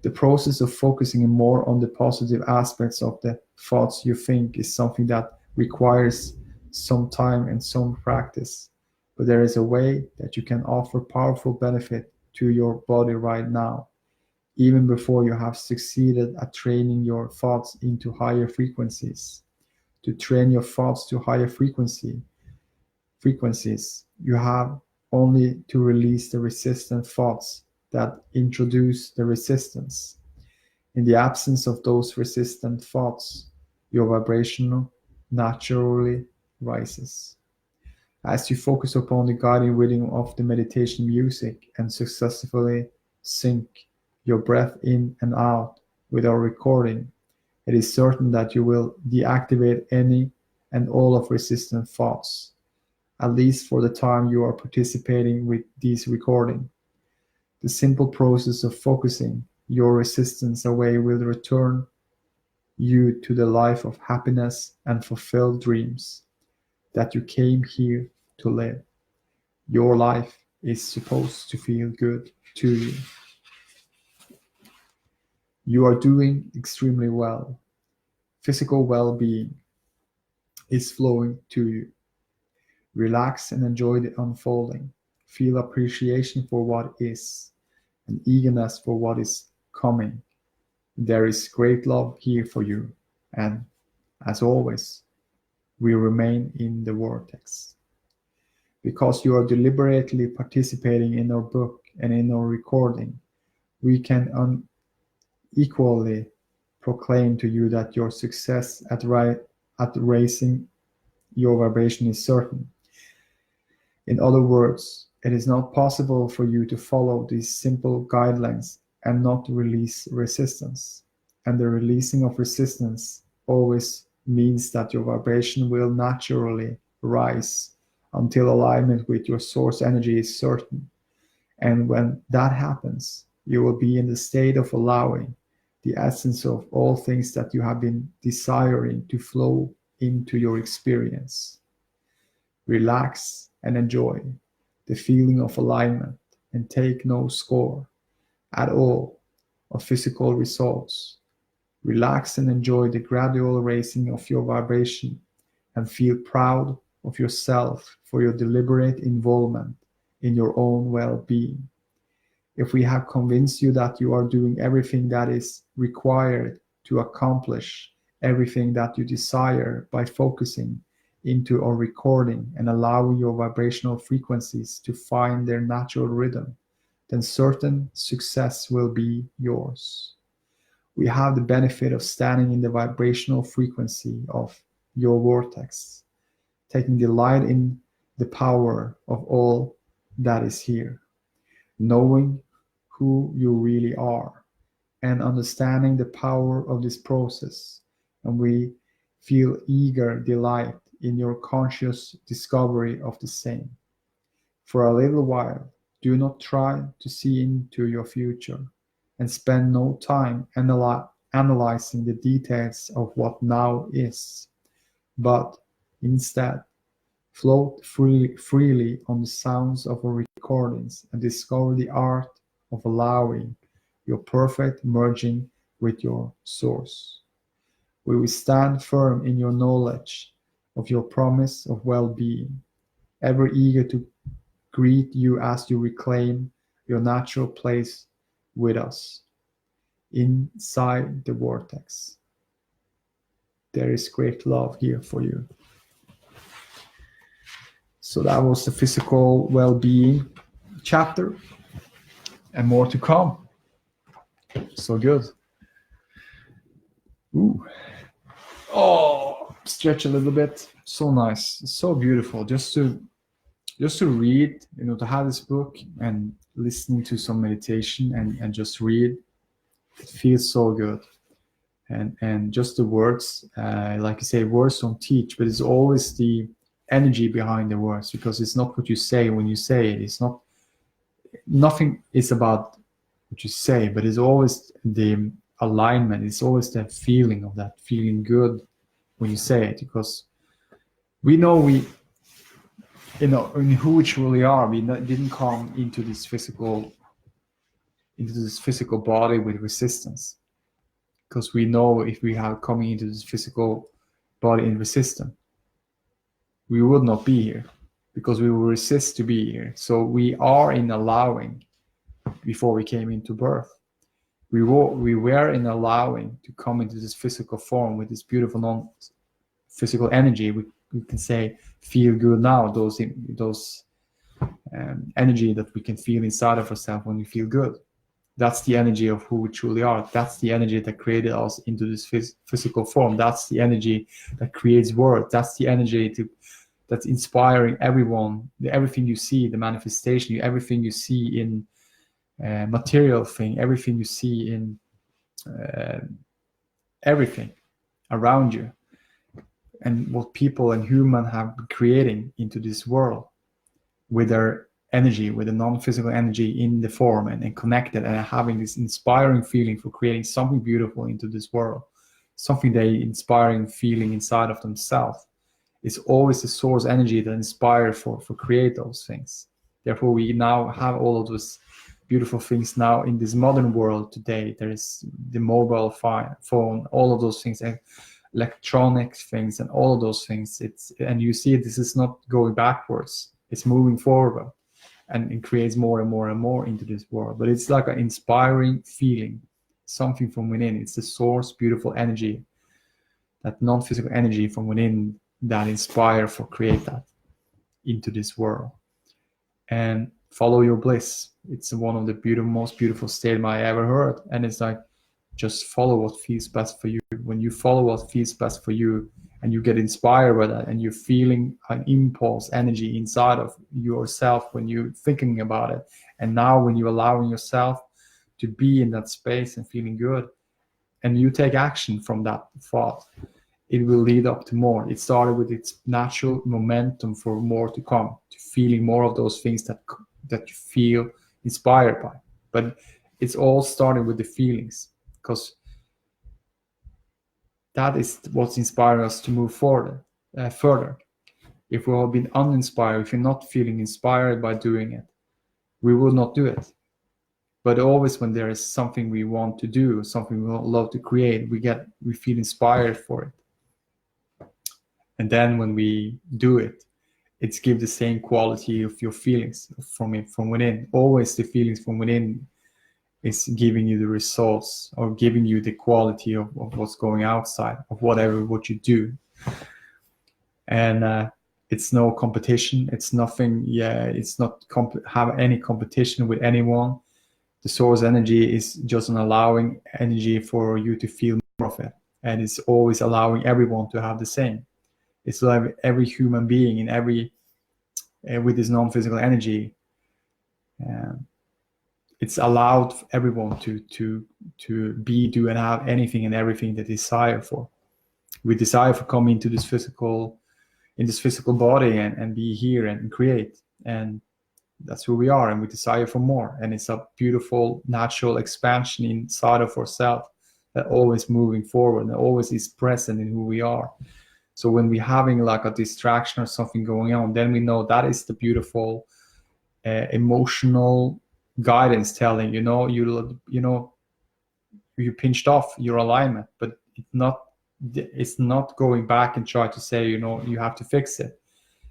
The process of focusing more on the positive aspects of the thoughts you think is something that requires some time and some practice. But there is a way that you can offer powerful benefit to your body right now, even before you have succeeded at training your thoughts into higher frequencies. To train your thoughts to higher frequencies, you have only to release the resistant thoughts that introduce the resistance. In the absence of those resistant thoughts, your vibration naturally rises. As you focus upon the guiding rhythm of the meditation music and successfully sync your breath in and out with our recording, it is certain that you will deactivate any and all of resistant thoughts, at least for the time you are participating with this recording. The simple process of focusing your resistance away will return you to the life of happiness and fulfilled dreams that you came here to live. Your life is supposed to feel good to you. You are doing extremely well. Physical well-being is flowing to you. Relax and enjoy the unfolding. Feel appreciation for what is and eagerness for what is coming. There is great love here for you, and as always, we remain in the vortex. Because you are deliberately participating in our book and in our recording, we can unequally proclaim to you that your success at raising your vibration is certain. In other words, it is not possible for you to follow these simple guidelines and not release resistance. And the releasing of resistance always means that your vibration will naturally rise until alignment with your source energy is certain. And when that happens, you will be in the state of allowing the essence of all things that you have been desiring to flow into your experience. Relax and enjoy the feeling of alignment and take no score at all of physical results. Relax and enjoy the gradual raising of your vibration and feel proud of yourself for your deliberate involvement in your own well-being. If we have convinced you that you are doing everything that is required to accomplish everything that you desire by focusing into our recording and allowing your vibrational frequencies to find their natural rhythm, then certain success will be yours. We have the benefit of standing in the vibrational frequency of your vortex, taking delight in the power of all that is here, knowing who you really are, and understanding the power of this process. And we feel eager delight in your conscious discovery of the same. For a little while, do not try to see into your future and spend no time analyzing the details of what now is, but instead float freely on the sounds of our recordings and discover the art of allowing your perfect merging with your source. We will stand firm in your knowledge of your promise of well-being, ever eager to greet you as you reclaim your natural place with us inside the vortex. There is great love here for you. So that was the physical well-being chapter, and more to come. So good. Ooh. Oh, stretch a little bit. So nice. So beautiful. Just to read, to have this book and listening to some meditation and just read, it feels so good. And just the words, like you say, words don't teach, but it's always the energy behind the words, because it's not what you say when you say it. It's not, nothing is about what you say, but it's always the alignment. It's always that feeling of that feeling good when you say it, because we know in who we truly are. We didn't come into this physical body with resistance, because we know if we have coming into this physical body in resistance, we would not be here, because we will resist to be here. So we are in allowing before we came into birth. We were in allowing to come into this physical form with this beautiful non-physical energy. We can say feel good now. Those energy that we can feel inside of ourselves when we feel good. That's the energy of who we truly are. That's the energy that created us into this physical form. That's the energy that creates words. That's the energy that's inspiring everyone. Everything you see, the manifestation, everything you see in material thing, everything you see in everything around you, and what people and human have been creating into this world with their energy, with the non-physical energy in the form and connected, and having this inspiring feeling for creating something beautiful into this world, something they inspiring feeling inside of themselves. It's always the source energy that inspires for create those things. Therefore, we now have all of those beautiful things now in this modern world today. There is the mobile phone, all of those things, electronic things, and all of those things. And you see this is not going backwards. It's moving forward, and it creates more and more and more into this world. But it's like an inspiring feeling, something from within. It's the source, beautiful energy, that non-physical energy from within that inspire for create that into this world. And follow your bliss. It's one of the most beautiful statements I ever heard. And it's like, just follow what feels best for you. When you follow what feels best for you, and you get inspired by that, and you're feeling an impulse energy inside of yourself when you're thinking about it, and now when you're allowing yourself to be in that space and feeling good, and you take action from that thought, it will lead up to more. It started with its natural momentum for more to come, to feeling more of those things that you feel inspired by. But it's all starting with the feelings, because that is what's inspiring us to move forward, further. If we have been uninspired, if you're not feeling inspired by doing it, we will not do it. But always when there is something we want to do, something we love to create, we feel inspired for it. And then when we do it, it's give the same quality of your feelings from within. Always the feelings from within is giving you the results, or giving you the quality of what's going outside of what you do. And it's no competition. It's nothing. It's not have any competition with anyone. The source energy is just an allowing energy for you to feel more of it, and it's always allowing everyone to have the same. It's like every human being in every with this non-physical energy. It's allowed everyone to be, do, and have anything and everything they desire for. We desire for coming into this physical body and be here and create, and that's who we are, and we desire for more. And it's a beautiful natural expansion inside of ourselves that always moving forward, and always is present in who we are. So when we're having like a distraction or something going on, then we know that is the beautiful emotional guidance telling, you pinched off your alignment, but it's not going back and try to say, you have to fix it.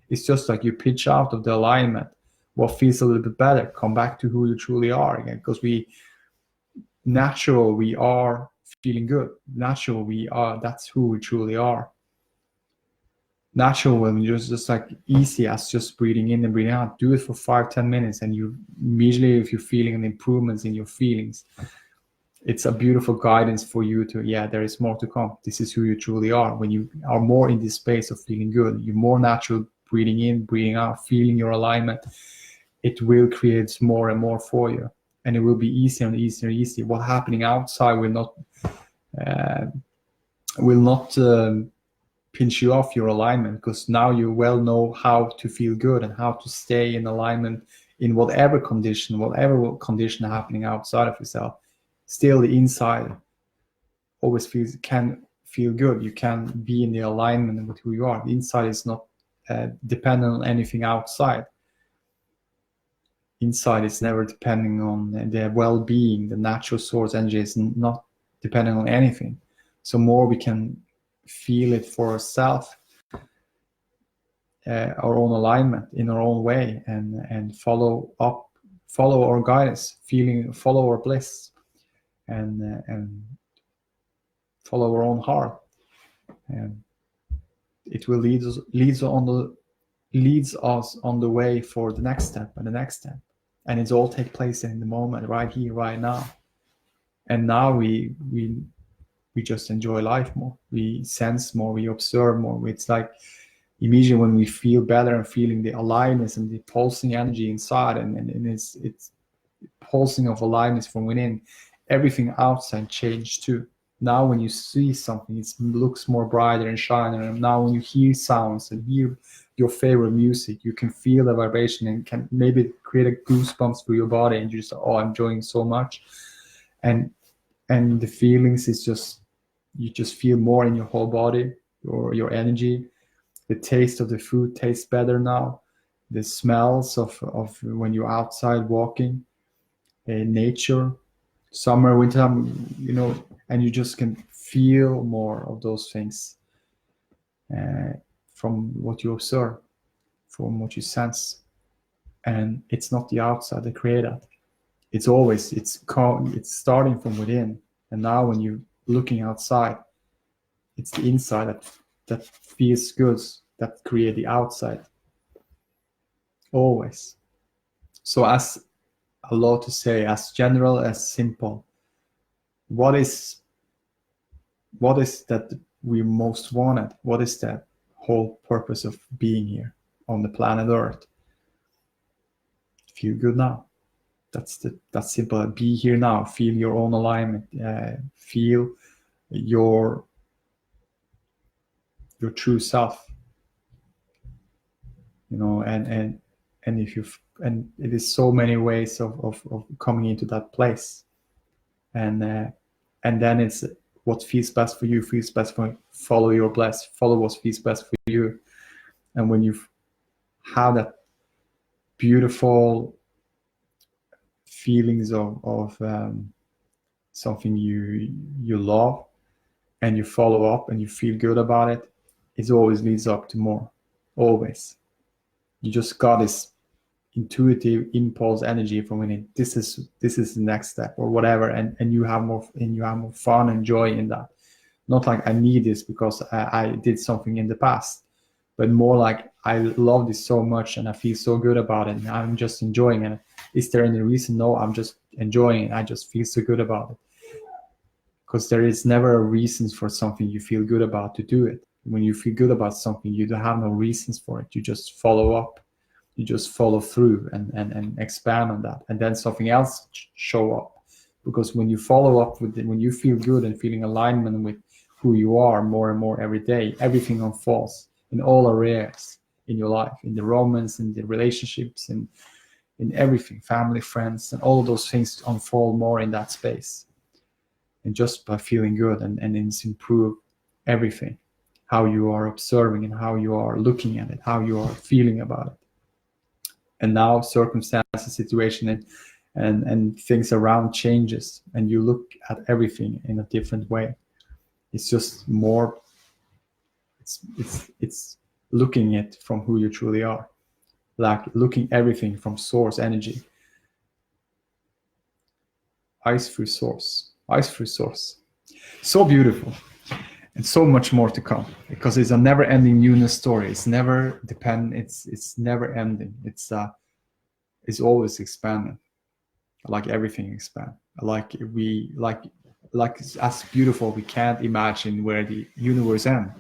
It's just like you pitch out of the alignment what feels a little bit better, come back to who you truly are again, because we are feeling good. That's who we truly are. Natural, when you're just like easy as just breathing in and breathing out, do it for 5-10 minutes, and you immediately, if you're feeling an improvements in your feelings, it's a beautiful guidance for you to, there is more to come. This is who you truly are. When you are more in this space of feeling good, you're more natural, breathing in, breathing out, feeling your alignment, it will create more and more for you, and it will be easier and easier and easier. What's happening outside will not pinch you off your alignment, because now you well know how to feel good and how to stay in alignment in whatever condition happening outside of yourself. Still, the inside always can feel good. You can be in the alignment with who you are. The inside is not dependent on anything outside. Inside is never depending on the well-being. The natural source energy is not depending on anything. So more we can feel it for ourselves, our own alignment in our own way, and follow our guidance, follow our bliss, and follow our own heart, and it will leads us on the way for the next step and the next step, and it's all take place in the moment, right here, right now. And now we just enjoy life more, we sense more, we observe more. It's like immediately when we feel better and feeling the aliveness and the pulsing energy inside, and it's pulsing of aliveness from within, everything outside changed too. Now when you see something, it looks more brighter and shiner. And now when you hear sounds and hear your favorite music, you can feel the vibration and can maybe create a goosebumps through your body, and you just, I'm enjoying so much. And the feelings is just, you just feel more in your whole body, your energy. The taste of the food tastes better now. The smells of when you're outside walking, nature, summer, winter, and you just can feel more of those things from what you observe, from what you sense. And it's not the outside that create that. It's starting from within. And now when you're looking outside, it's the inside that feels good, that create the outside. Always. So as a lot to say, as general as simple, what is that we most wanted? What is the whole purpose of being here on the planet Earth? Feel good now. That's simple. Be here now. Feel your own alignment. Feel your true self. And if you and it is so many ways of coming into that place. And then it's what feels best for you, feels best for you. Follow your bliss, follow what feels best for you. And when you have that beautiful feelings of something you love, and you follow up and you feel good about it, it always leads up to more. Always. You just got this intuitive impulse energy from within. This is the next step or whatever, and you have more fun and joy in that. Not like I need this because I did something in the past, but more like I love this so much and I feel so good about it and I'm just enjoying it. Is there any reason? No, I'm just enjoying it. I just feel so good about it. Because there is never a reason for something you feel good about to do it. When you feel good about something, you don't have no reasons for it. You just follow up. You just follow through and expand on that. And then something else show up. Because when you follow up with it, when you feel good and feeling alignment with who you are more and more every day, everything unfolds in all areas in your life, in the romance, in the relationships, in everything, family, friends, and all of those things unfold more in that space. and just by feeling good, and it's improve everything, how you are observing and how you are looking at it, how you are feeling about it. And now circumstances, situation, and things around changes, and you look at everything in a different way. It's just more, it's looking it from who you truly are, like looking everything from source energy. Ice through source. So beautiful. And so much more to come, because it's a never-ending newness story. It's never it's never ending. It's always expanding, like everything expand. Like as beautiful, we can't imagine where the universe ends.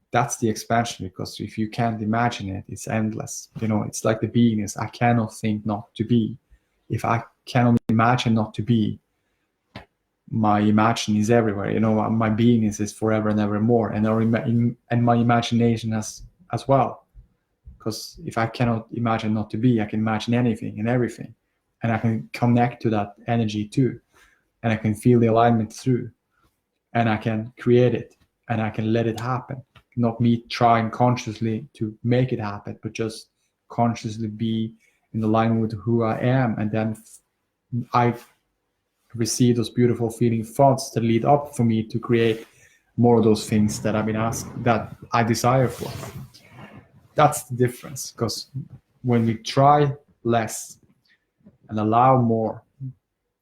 That's the expansion, because if you can't imagine it, it's endless. It's like the beingness. I cannot think not to be. If I cannot imagine not to be, my imagine is everywhere. My beingness is forever and evermore, and my imagination as well. Because if I cannot imagine not to be, I can imagine anything and everything, and I can connect to that energy too, and I can feel the alignment through, and I can create it, and I can let it happen. Not me trying consciously to make it happen, but just consciously be in alignment with who I am, and then I receive those beautiful feeling thoughts that lead up for me to create more of those things that I've been asked, that I desire for. That's the difference, because when we try less and allow more,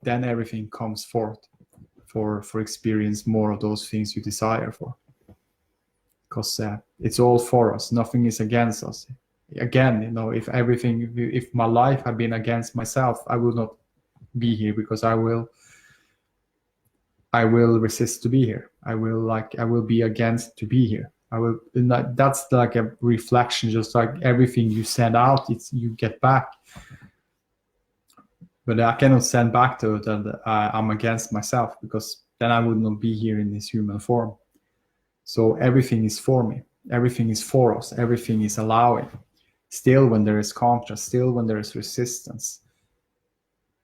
then everything comes forth for experience more of those things you desire for. Because it's all for us. Nothing is against us. Again, if my life had been against myself, I would not be here, because I will resist to be here. I will be against to be here. That's like a reflection, just like everything you send out, you get back. But I cannot send back to it that I'm against myself, because then I would not be here in this human form. So everything is for me. Everything is for us. Everything is allowing. Still, when there is contrast, still when there is resistance,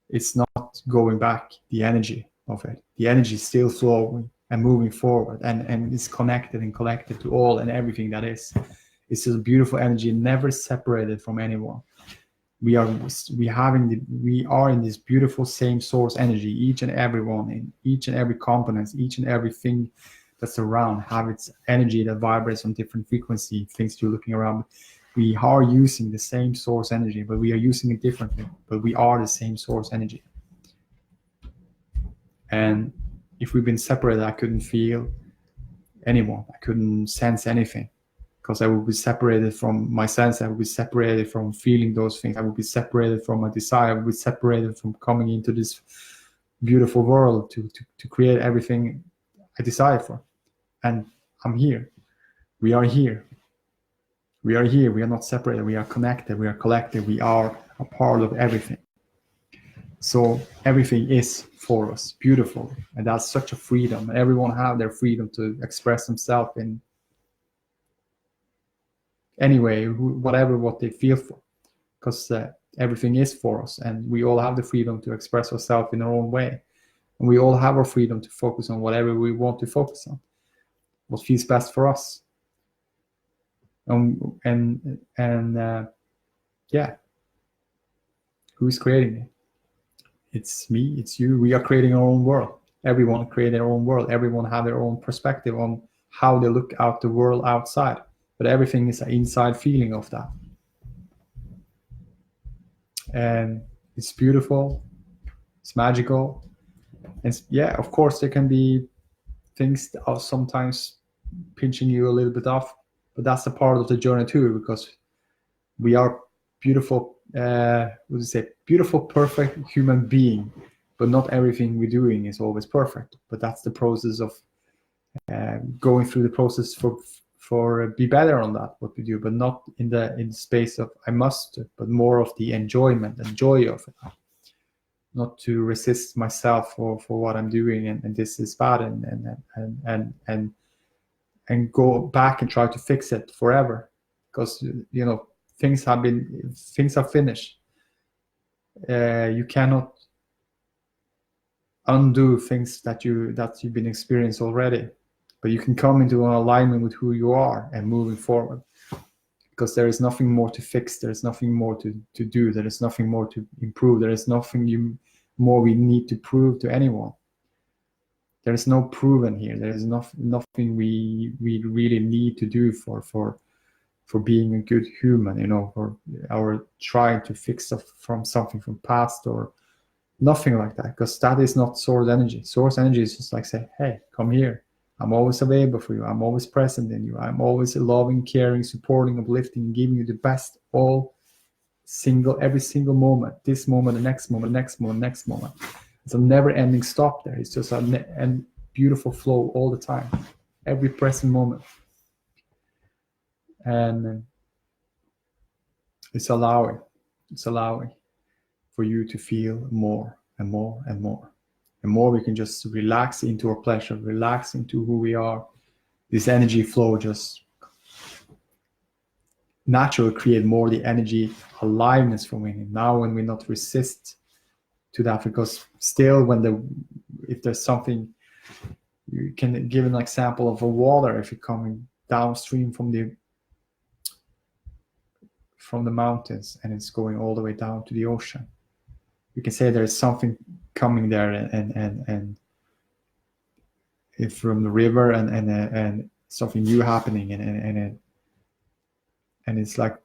it's not going back, the energy of it. The energy is still flowing and moving forward, and is connected and collected to all and everything that is. It's just a beautiful energy, never separated from anyone. We are in this beautiful same source energy. Each and every one, in each and every component, each and everything that's around have its energy that vibrates on different frequency, things you're looking around. We are using the same source energy, but we are using it differently. But we are the same source energy. And if we've been separated, I couldn't feel anyone. I couldn't sense anything, because I would be separated from my sense. I would be separated from feeling those things. I would be separated from my desire. I would be separated from coming into this beautiful world to create everything I desire for. And I'm here. We are here. We are here. We are not separated. We are connected. We are collected. We are a part of everything. So everything is for us, beautiful. And that's such a freedom. Everyone have their freedom to express themselves in any way, whatever what they feel for. Because everything is for us. And we all have the freedom to express ourselves in our own way. And we all have our freedom to focus on whatever we want to focus on, what feels best for us. Yeah, who's creating it? It's me, it's you. We are creating our own world. Everyone create their own world. Everyone have their own perspective on how they look out the world outside. But everything is an inside feeling of that. And it's beautiful. It's magical. And yeah, of course, there can be things that are sometimes pinching you a little bit off, but that's a part of the journey too, because we are beautiful, beautiful, perfect human being, but not everything we're doing is always perfect. But that's the process of going through the process for be better on that, what we do, but not in the space of I must, but more of the enjoyment and joy of it. Not to resist myself for what I'm doing, and this is bad, and go back and try to fix it forever, because things are finished. You cannot undo things that you've been experienced already, but you can come into an alignment with who you are and moving forward, because there is nothing more to fix, there is nothing more to do, there is nothing more to improve, there is nothing more we need to prove to anyone. There is no proven here. There is nothing we really need to do for being a good human, you know, for our trying to fix stuff from something from past, or nothing like that, because that is not source energy. Source energy is just like, say, hey, come here. I'm always available for you. I'm always present in you. I'm always loving, caring, supporting, uplifting, giving you the best every single moment. This moment, the next moment, next moment, next moment. It's a never-ending stop there. It's just a beautiful flow all the time, every present moment. And it's allowing for you to feel more and more and more. The more we can just relax into our pleasure, relax into who we are, this energy flow just naturally create more the energy aliveness for me. Now when we not resist to that, because still if there's something, you can give an example of a water. If you're coming downstream from the mountains and it's going all the way down to the ocean, you can say there's something coming there, and if from the river and something new happening, and it's like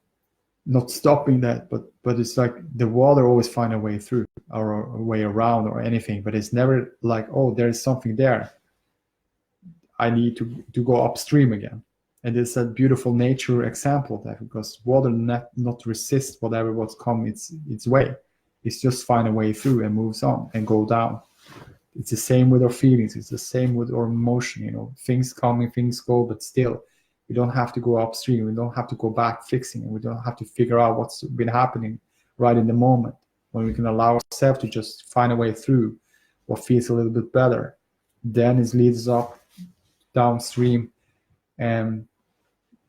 not stopping that, but it's like the water always find a way through or a way around or anything, but it's never like, oh, there's something there, I need to go upstream again. And it's a beautiful nature example of that, because water not resist what's come its way. It's just find a way through and moves on and go down. It's the same with our feelings. It's the same with our emotion. You know, things come and things go, but still, we don't have to go upstream. We don't have to go back fixing it. We don't have to figure out what's been happening right in the moment. When we can allow ourselves to just find a way through what feels a little bit better, then it leads us up downstream, and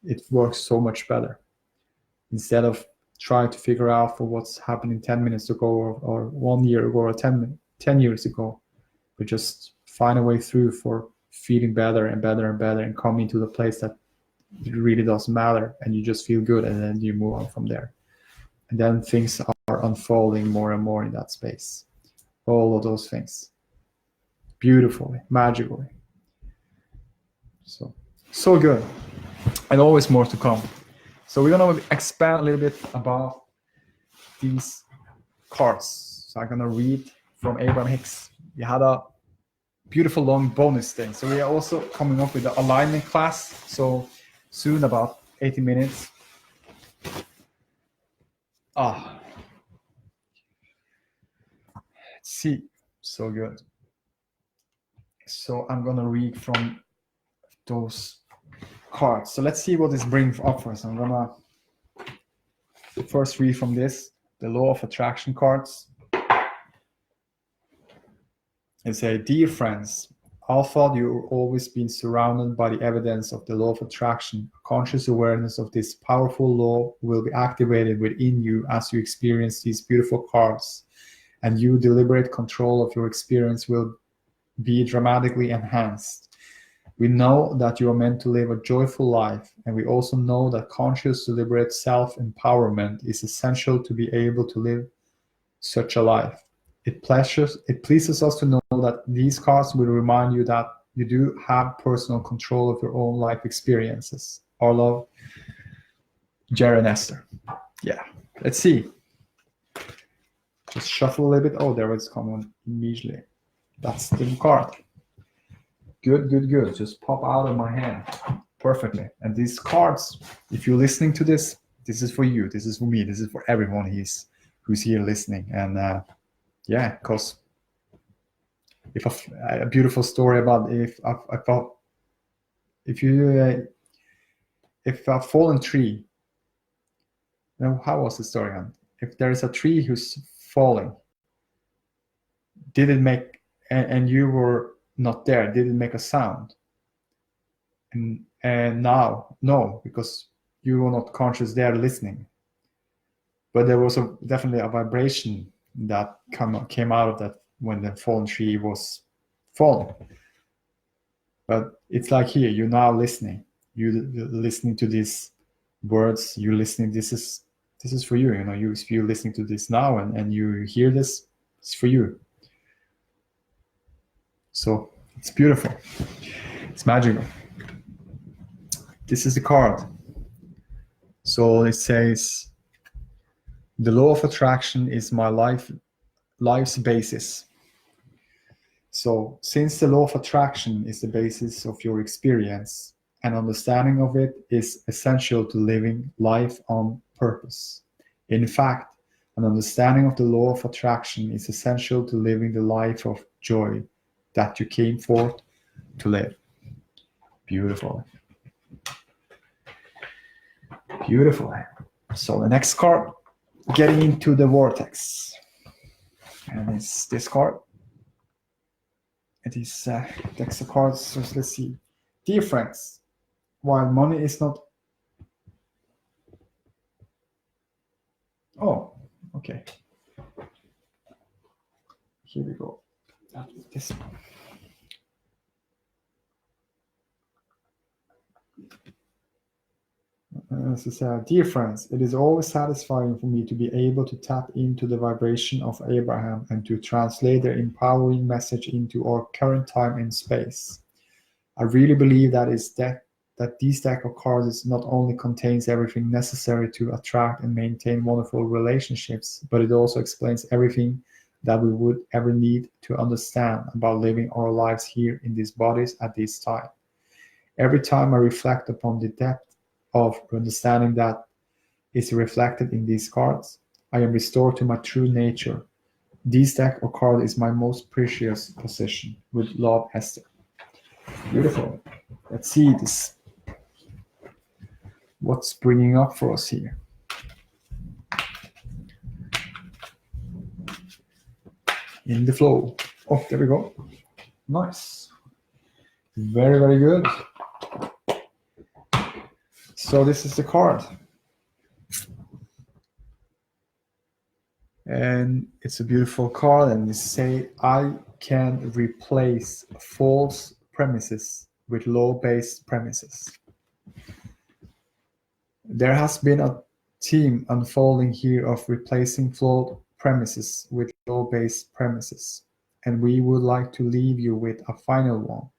it works so much better. Instead of trying to figure out for what's happening 10 minutes ago or 1 year ago or 10 years ago, we just find a way through for feeling better and better and better, and coming to the place that it really doesn't matter, and you just feel good, and then you move on from there. And then things are unfolding more and more in that space. All of those things. Beautifully, magically. So good. And always more to come. So we're going to expand a little bit about these cards. So I'm going to read from Abraham Hicks. We had a beautiful long bonus thing. So we are also coming up with the alignment class. So soon, about 80 minutes. Let's see. So good. So I'm going to read from those cards. So let's see what this brings up for us. I'm gonna first read from this, the law of attraction cards. It says, dear friends, I thought you've always been surrounded by the evidence of the law of attraction. Conscious awareness of this powerful law will be activated within you as you experience these beautiful cards, and your deliberate control of your experience will be dramatically enhanced. We know that you are meant to live a joyful life, and we also know that conscious, deliberate self-empowerment is essential to be able to live such a life. It pleases us to know that these cards will remind you that you do have personal control of your own life experiences. Our love, Jerry and Esther. Yeah, let's see. Just shuffle a little bit. Oh, there it's coming immediately. That's the card. Good. Just pop out of my hand perfectly. And these cards, if you're listening to this, this is for you. This is for me. This is for everyone who's here listening. And because if a beautiful story about if a fallen tree. Now, how was the story on? If there is a tree who's falling, did it make and you were not there, did it make a sound? And now, no, because you were not conscious there listening. But there was definitely a vibration that came out of that when the fallen tree was fallen. But it's like here, you're now listening. You're listening to these words. You're listening. This is for you. You're listening to this now, and you hear this. It's for you. So it's beautiful. It's magical. This is the card. So it says, the law of attraction is my life's basis. So since the law of attraction is the basis of your experience, an understanding of it is essential to living life on purpose. In fact, an understanding of the law of attraction is essential to living the life of joy that you came forth to live. Beautiful. Beautiful. So the next card, getting into the vortex. And it's this card. It is decks of cards. So let's see. Dear friends, while money is not... Oh, okay. Here we go. This one. This is, dear friends, it is always satisfying for me to be able to tap into the vibration of Abraham and to translate their empowering message into our current time and space. I really believe that this deck of cards not only contains everything necessary to attract and maintain wonderful relationships, but it also explains everything that we would ever need to understand about living our lives here in these bodies at this time. Every time I reflect upon the depth of understanding that is reflected in these cards, I am restored to my true nature. This deck of cards is my most precious possession. With love, Esther. Beautiful. Let's see this. What's bringing up for us here? In the flow. Oh, there we go. Nice. Very, very good. So this is the card. And it's a beautiful card, and it say, I can replace false premises with law-based premises. There has been a theme unfolding here of replacing flawed premises with law-based premises, and we would like to leave you with a final one.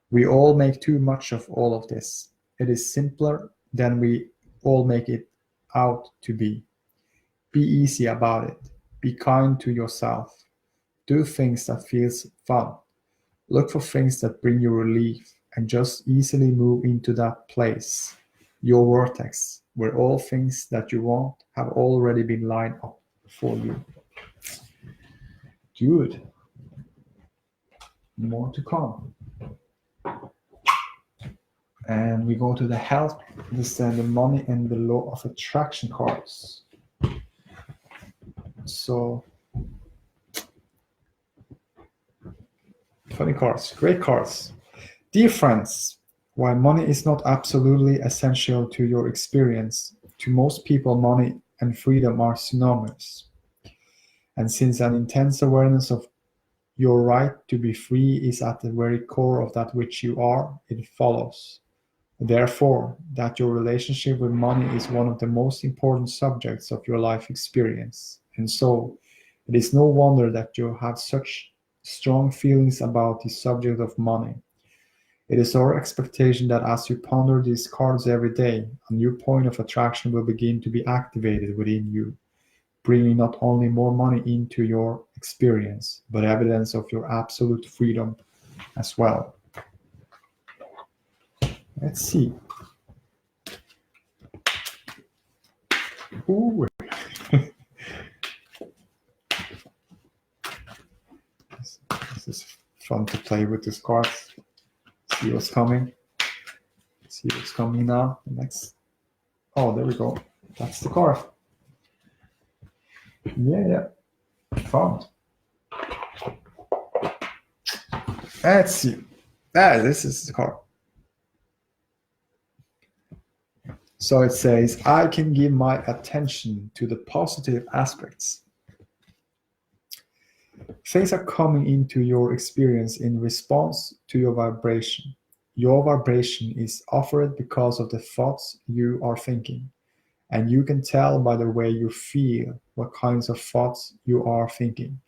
We all make too much of all of this. It is simpler than we all make it out to be. Be easy about it. Be kind to yourself. Do things that feels fun. Look for things that bring you relief, and just easily move into that place, your vortex, where all things that you want have already been lined up for you. Good. More to come. And we go to the health, the money, and the law of attraction cards. So, funny cards, great cards. Dear friends, while money is not absolutely essential to your experience, to most people money and freedom are synonymous. And since an intense awareness of your right to be free is at the very core of that which you are, it follows, therefore, that your relationship with money is one of the most important subjects of your life experience. And so, it is no wonder that you have such strong feelings about the subject of money. It is our expectation that as you ponder these cards every day, a new point of attraction will begin to be activated within you, bringing not only more money into your experience, but evidence of your absolute freedom as well. Let's see. Ooh. This is fun to play with these cards. See what's coming. See what's coming now. The next. Oh, there we go. That's the card. Yeah. Fun. Let's see. This is the card. So it says, I can give my attention to the positive aspects. Things are coming into your experience in response to your vibration. Your vibration is offered because of the thoughts you are thinking. And you can tell by the way you feel what kinds of thoughts you are thinking.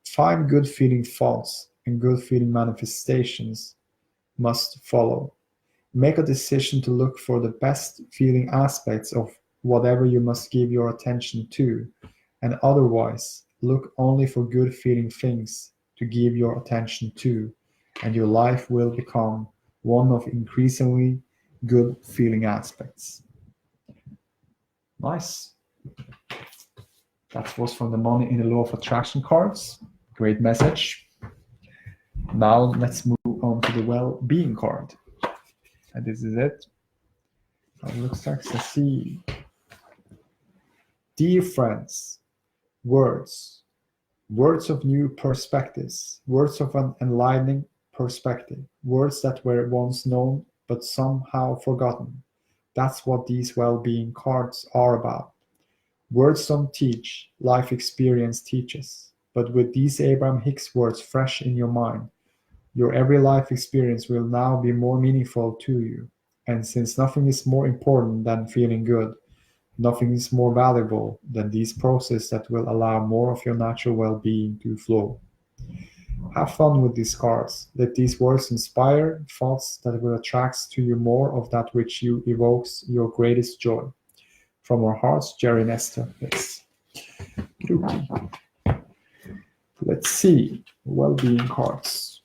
Find good feeling thoughts and good feeling manifestations must follow. Make a decision to look for the best feeling aspects of whatever you must give your attention to, and otherwise look only for good feeling things to give your attention to, and your life will become one of increasingly good feeling aspects. Nice. That was from the Money in the Law of Attraction cards. Great message. Now let's move on to the well-being card. And this is it. It looks like, let's see. Dear friends, words of new perspectives, words of an enlightening perspective, words that were once known but somehow forgotten. That's what these well-being cards are about. Words don't teach, life experience teaches. But with these Abraham Hicks words fresh in your mind, your every life experience will now be more meaningful to you. And since nothing is more important than feeling good, nothing is more valuable than these processes that will allow more of your natural well-being to flow. Have fun with these cards. Let these words inspire thoughts that will attract to you more of that which you evokes your greatest joy. From our hearts, Jerry and Esther. Let's see. Well-being cards.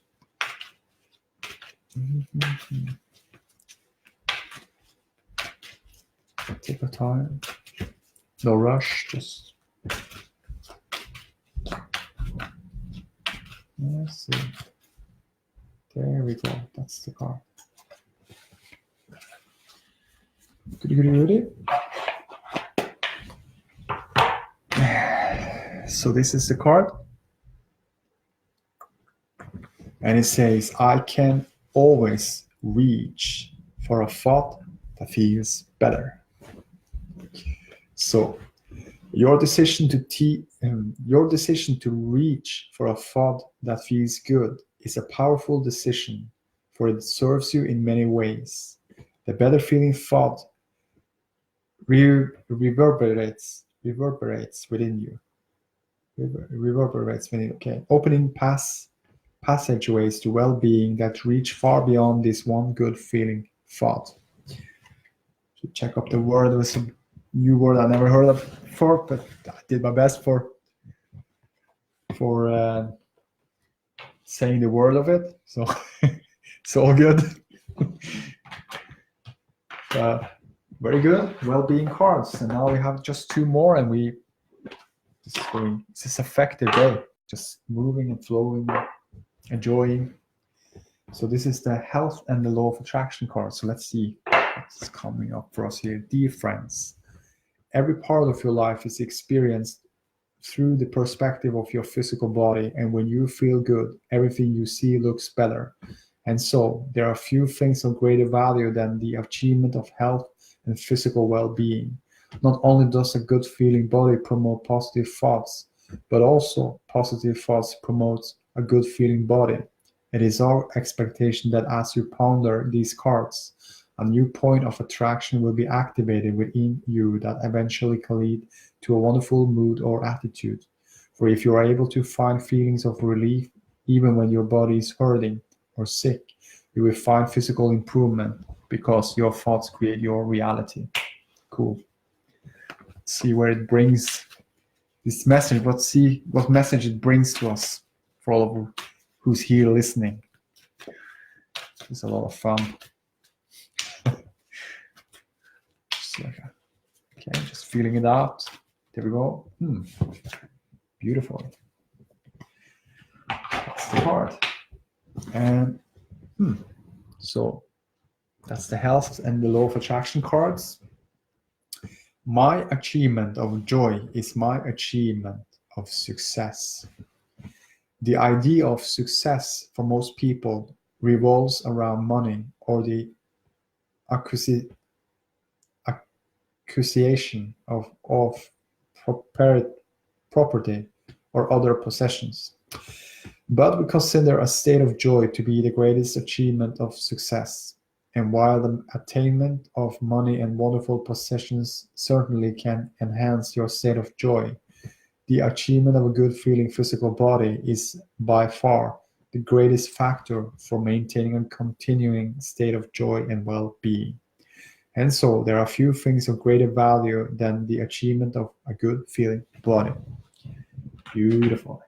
Take your time. No rush, just let's see. There we go. That's the card. Ready? So this is the card. And it says, I can always reach for a thought that feels better. So your decision to reach for a thought that feels good is a powerful decision, for it serves you in many ways. The better feeling thought reverberates within you. Okay. Opening passageways to well-being that reach far beyond this one good feeling thought. So check up the word. It was a new word I never heard of before, but I did my best for saying the word of it. So it's all good. Very good. Well-being cards. And now we have just two more, and this is effective day. Just moving and flowing, enjoying. So this is the health and the law of attraction card. So let's see what's coming up for us here. Dear friends, every part of your life is experienced through the perspective of your physical body, and when you feel good, everything you see looks better. And so there are few things of greater value than the achievement of health and physical well-being. Not only does a good feeling body promote positive thoughts, but also positive thoughts promote a good feeling body. It is our expectation that as you ponder these cards, a new point of attraction will be activated within you that eventually can lead to a wonderful mood or attitude. For if you are able to find feelings of relief even when your body is hurting or sick, you will find physical improvement because your thoughts create your reality. Cool. Let's see where it brings this message. Let's see what message it brings to us for all of you who's here listening. It's a lot of fun. Okay, just feeling it out. There we go. Beautiful. That's the card. And so that's the health and the law of attraction cards. My achievement of joy is my achievement of success. The idea of success for most people revolves around money or the acquisition of property or other possessions. But we consider a state of joy to be the greatest achievement of success. And while the attainment of money and wonderful possessions certainly can enhance your state of joy, the achievement of a good feeling physical body is by far the greatest factor for maintaining a continuing state of joy and well-being. And so there are few things of greater value than the achievement of a good feeling body. Beautiful.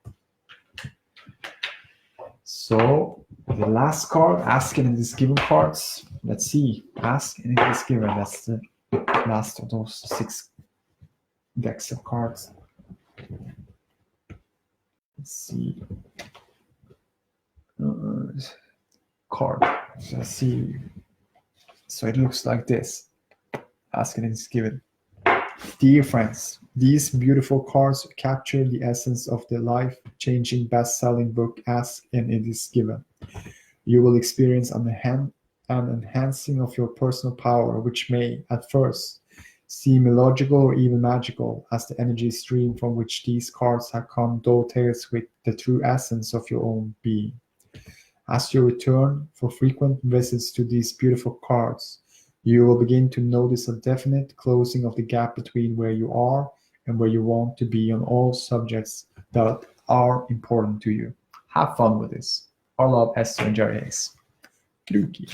So the last card, ask and it is given cards. Let's see, ask and it is given. That's the last of those 6 decks of cards. Let's see. Card. Let's see. So it looks like this. Ask and it is given. Dear friends, these beautiful cards capture the essence of the life-changing best-selling book Ask and It Is Given. You will experience an enhancing of your personal power, which may, at first, seem illogical or even magical, as the energy stream from which these cards have come dovetails with the true essence of your own being. As you return for frequent visits to these beautiful cards, you will begin to notice a definite closing of the gap between where you are and where you want to be on all subjects that are important to you. Have fun with this. Our love, Esther and Jerry Hayes. Kluki.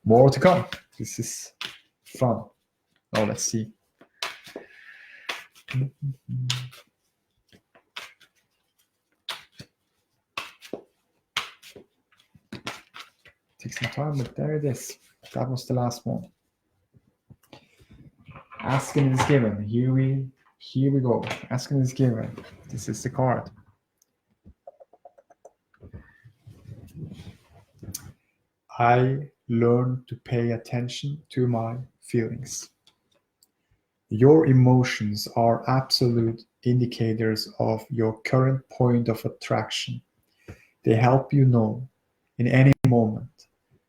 More to come. This is fun. Oh, let's see. Take some time, but there it is. That was the last one. Asking is given. Here we go. Asking is given. This is the card. I learn to pay attention to my feelings. Your emotions are absolute indicators of your current point of attraction. They help you know in any moment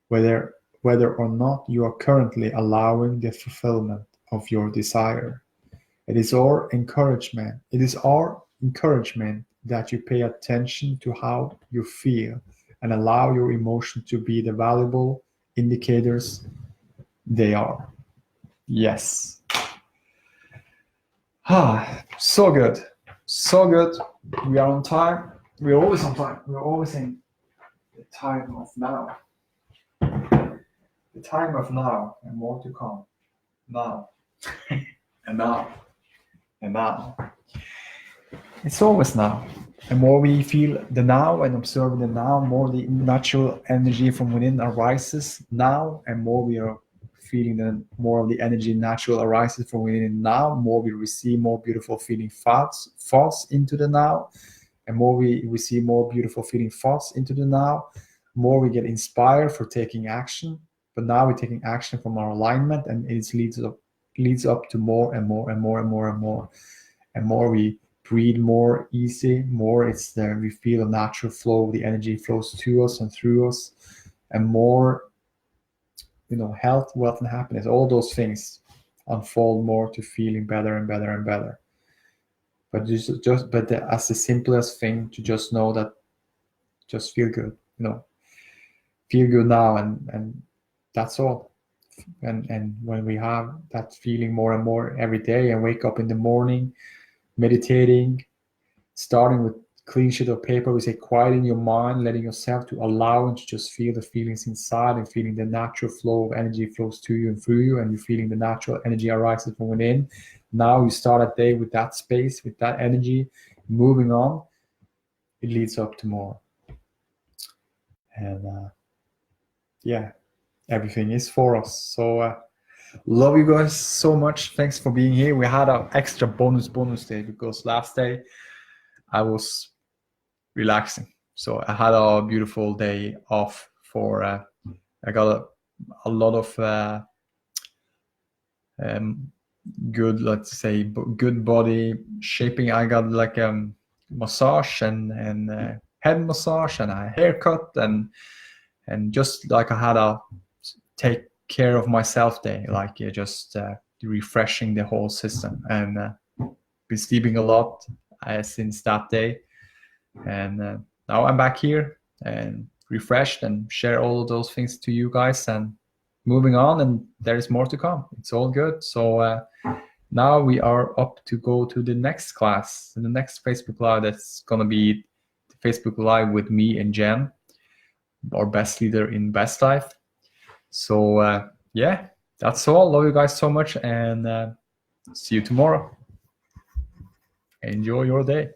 whether or not you are currently allowing the fulfillment of your desire. It is our encouragement that you pay attention to how you feel and allow your emotions to be the valuable indicators they are. Yes. So good. So good. We are on time. We're always on time. We're always in the time of now. The time of now and more to come. Now. And now. And now. It's always now. The more we feel the now and observe the now, more the natural energy from within arises now, and more we are feeling the more of the energy natural arises from within now, more we receive more beautiful feeling thoughts into the now, and more we receive more beautiful feeling thoughts into the now, more we get inspired for taking action. But now we're taking action from our alignment, and it leads up to more and more and more and more and more. And more we breathe more easy, more it's there. We feel a natural flow, the energy flows to us and through us, and more, health, wealth, and happiness, all those things unfold more to feeling better and better and better. But as the simplest thing to just know that, just feel good, feel good now, and that's all. And when we have that feeling more and more every day, and wake up in the morning, meditating, starting with clean sheet of paper, we say quieting your mind, letting yourself to allow and to just feel the feelings inside, and feeling the natural flow of energy flows to you and through you, and you're feeling the natural energy arises from within. Now you start a day with that space, with that energy, moving on, it leads up to more. And everything is for us. So love you guys so much. Thanks for being here. We had an extra bonus day because last day I was relaxing. So I had a beautiful day off for I got a lot of good, let's say, good body shaping. I got like a massage and head massage and a haircut and just like I had a take care of myself day, like just refreshing the whole system, and been sleeping a lot since that day, and now I'm back here and refreshed and share all of those things to you guys and moving on, and there is more to come. It's all good. So now we are up to go to the next class, the next Facebook Live. That's gonna be the Facebook Live with me and Jen, our best leader in Best Life. So yeah, that's all. Love you guys so much, and see you tomorrow. Enjoy your day.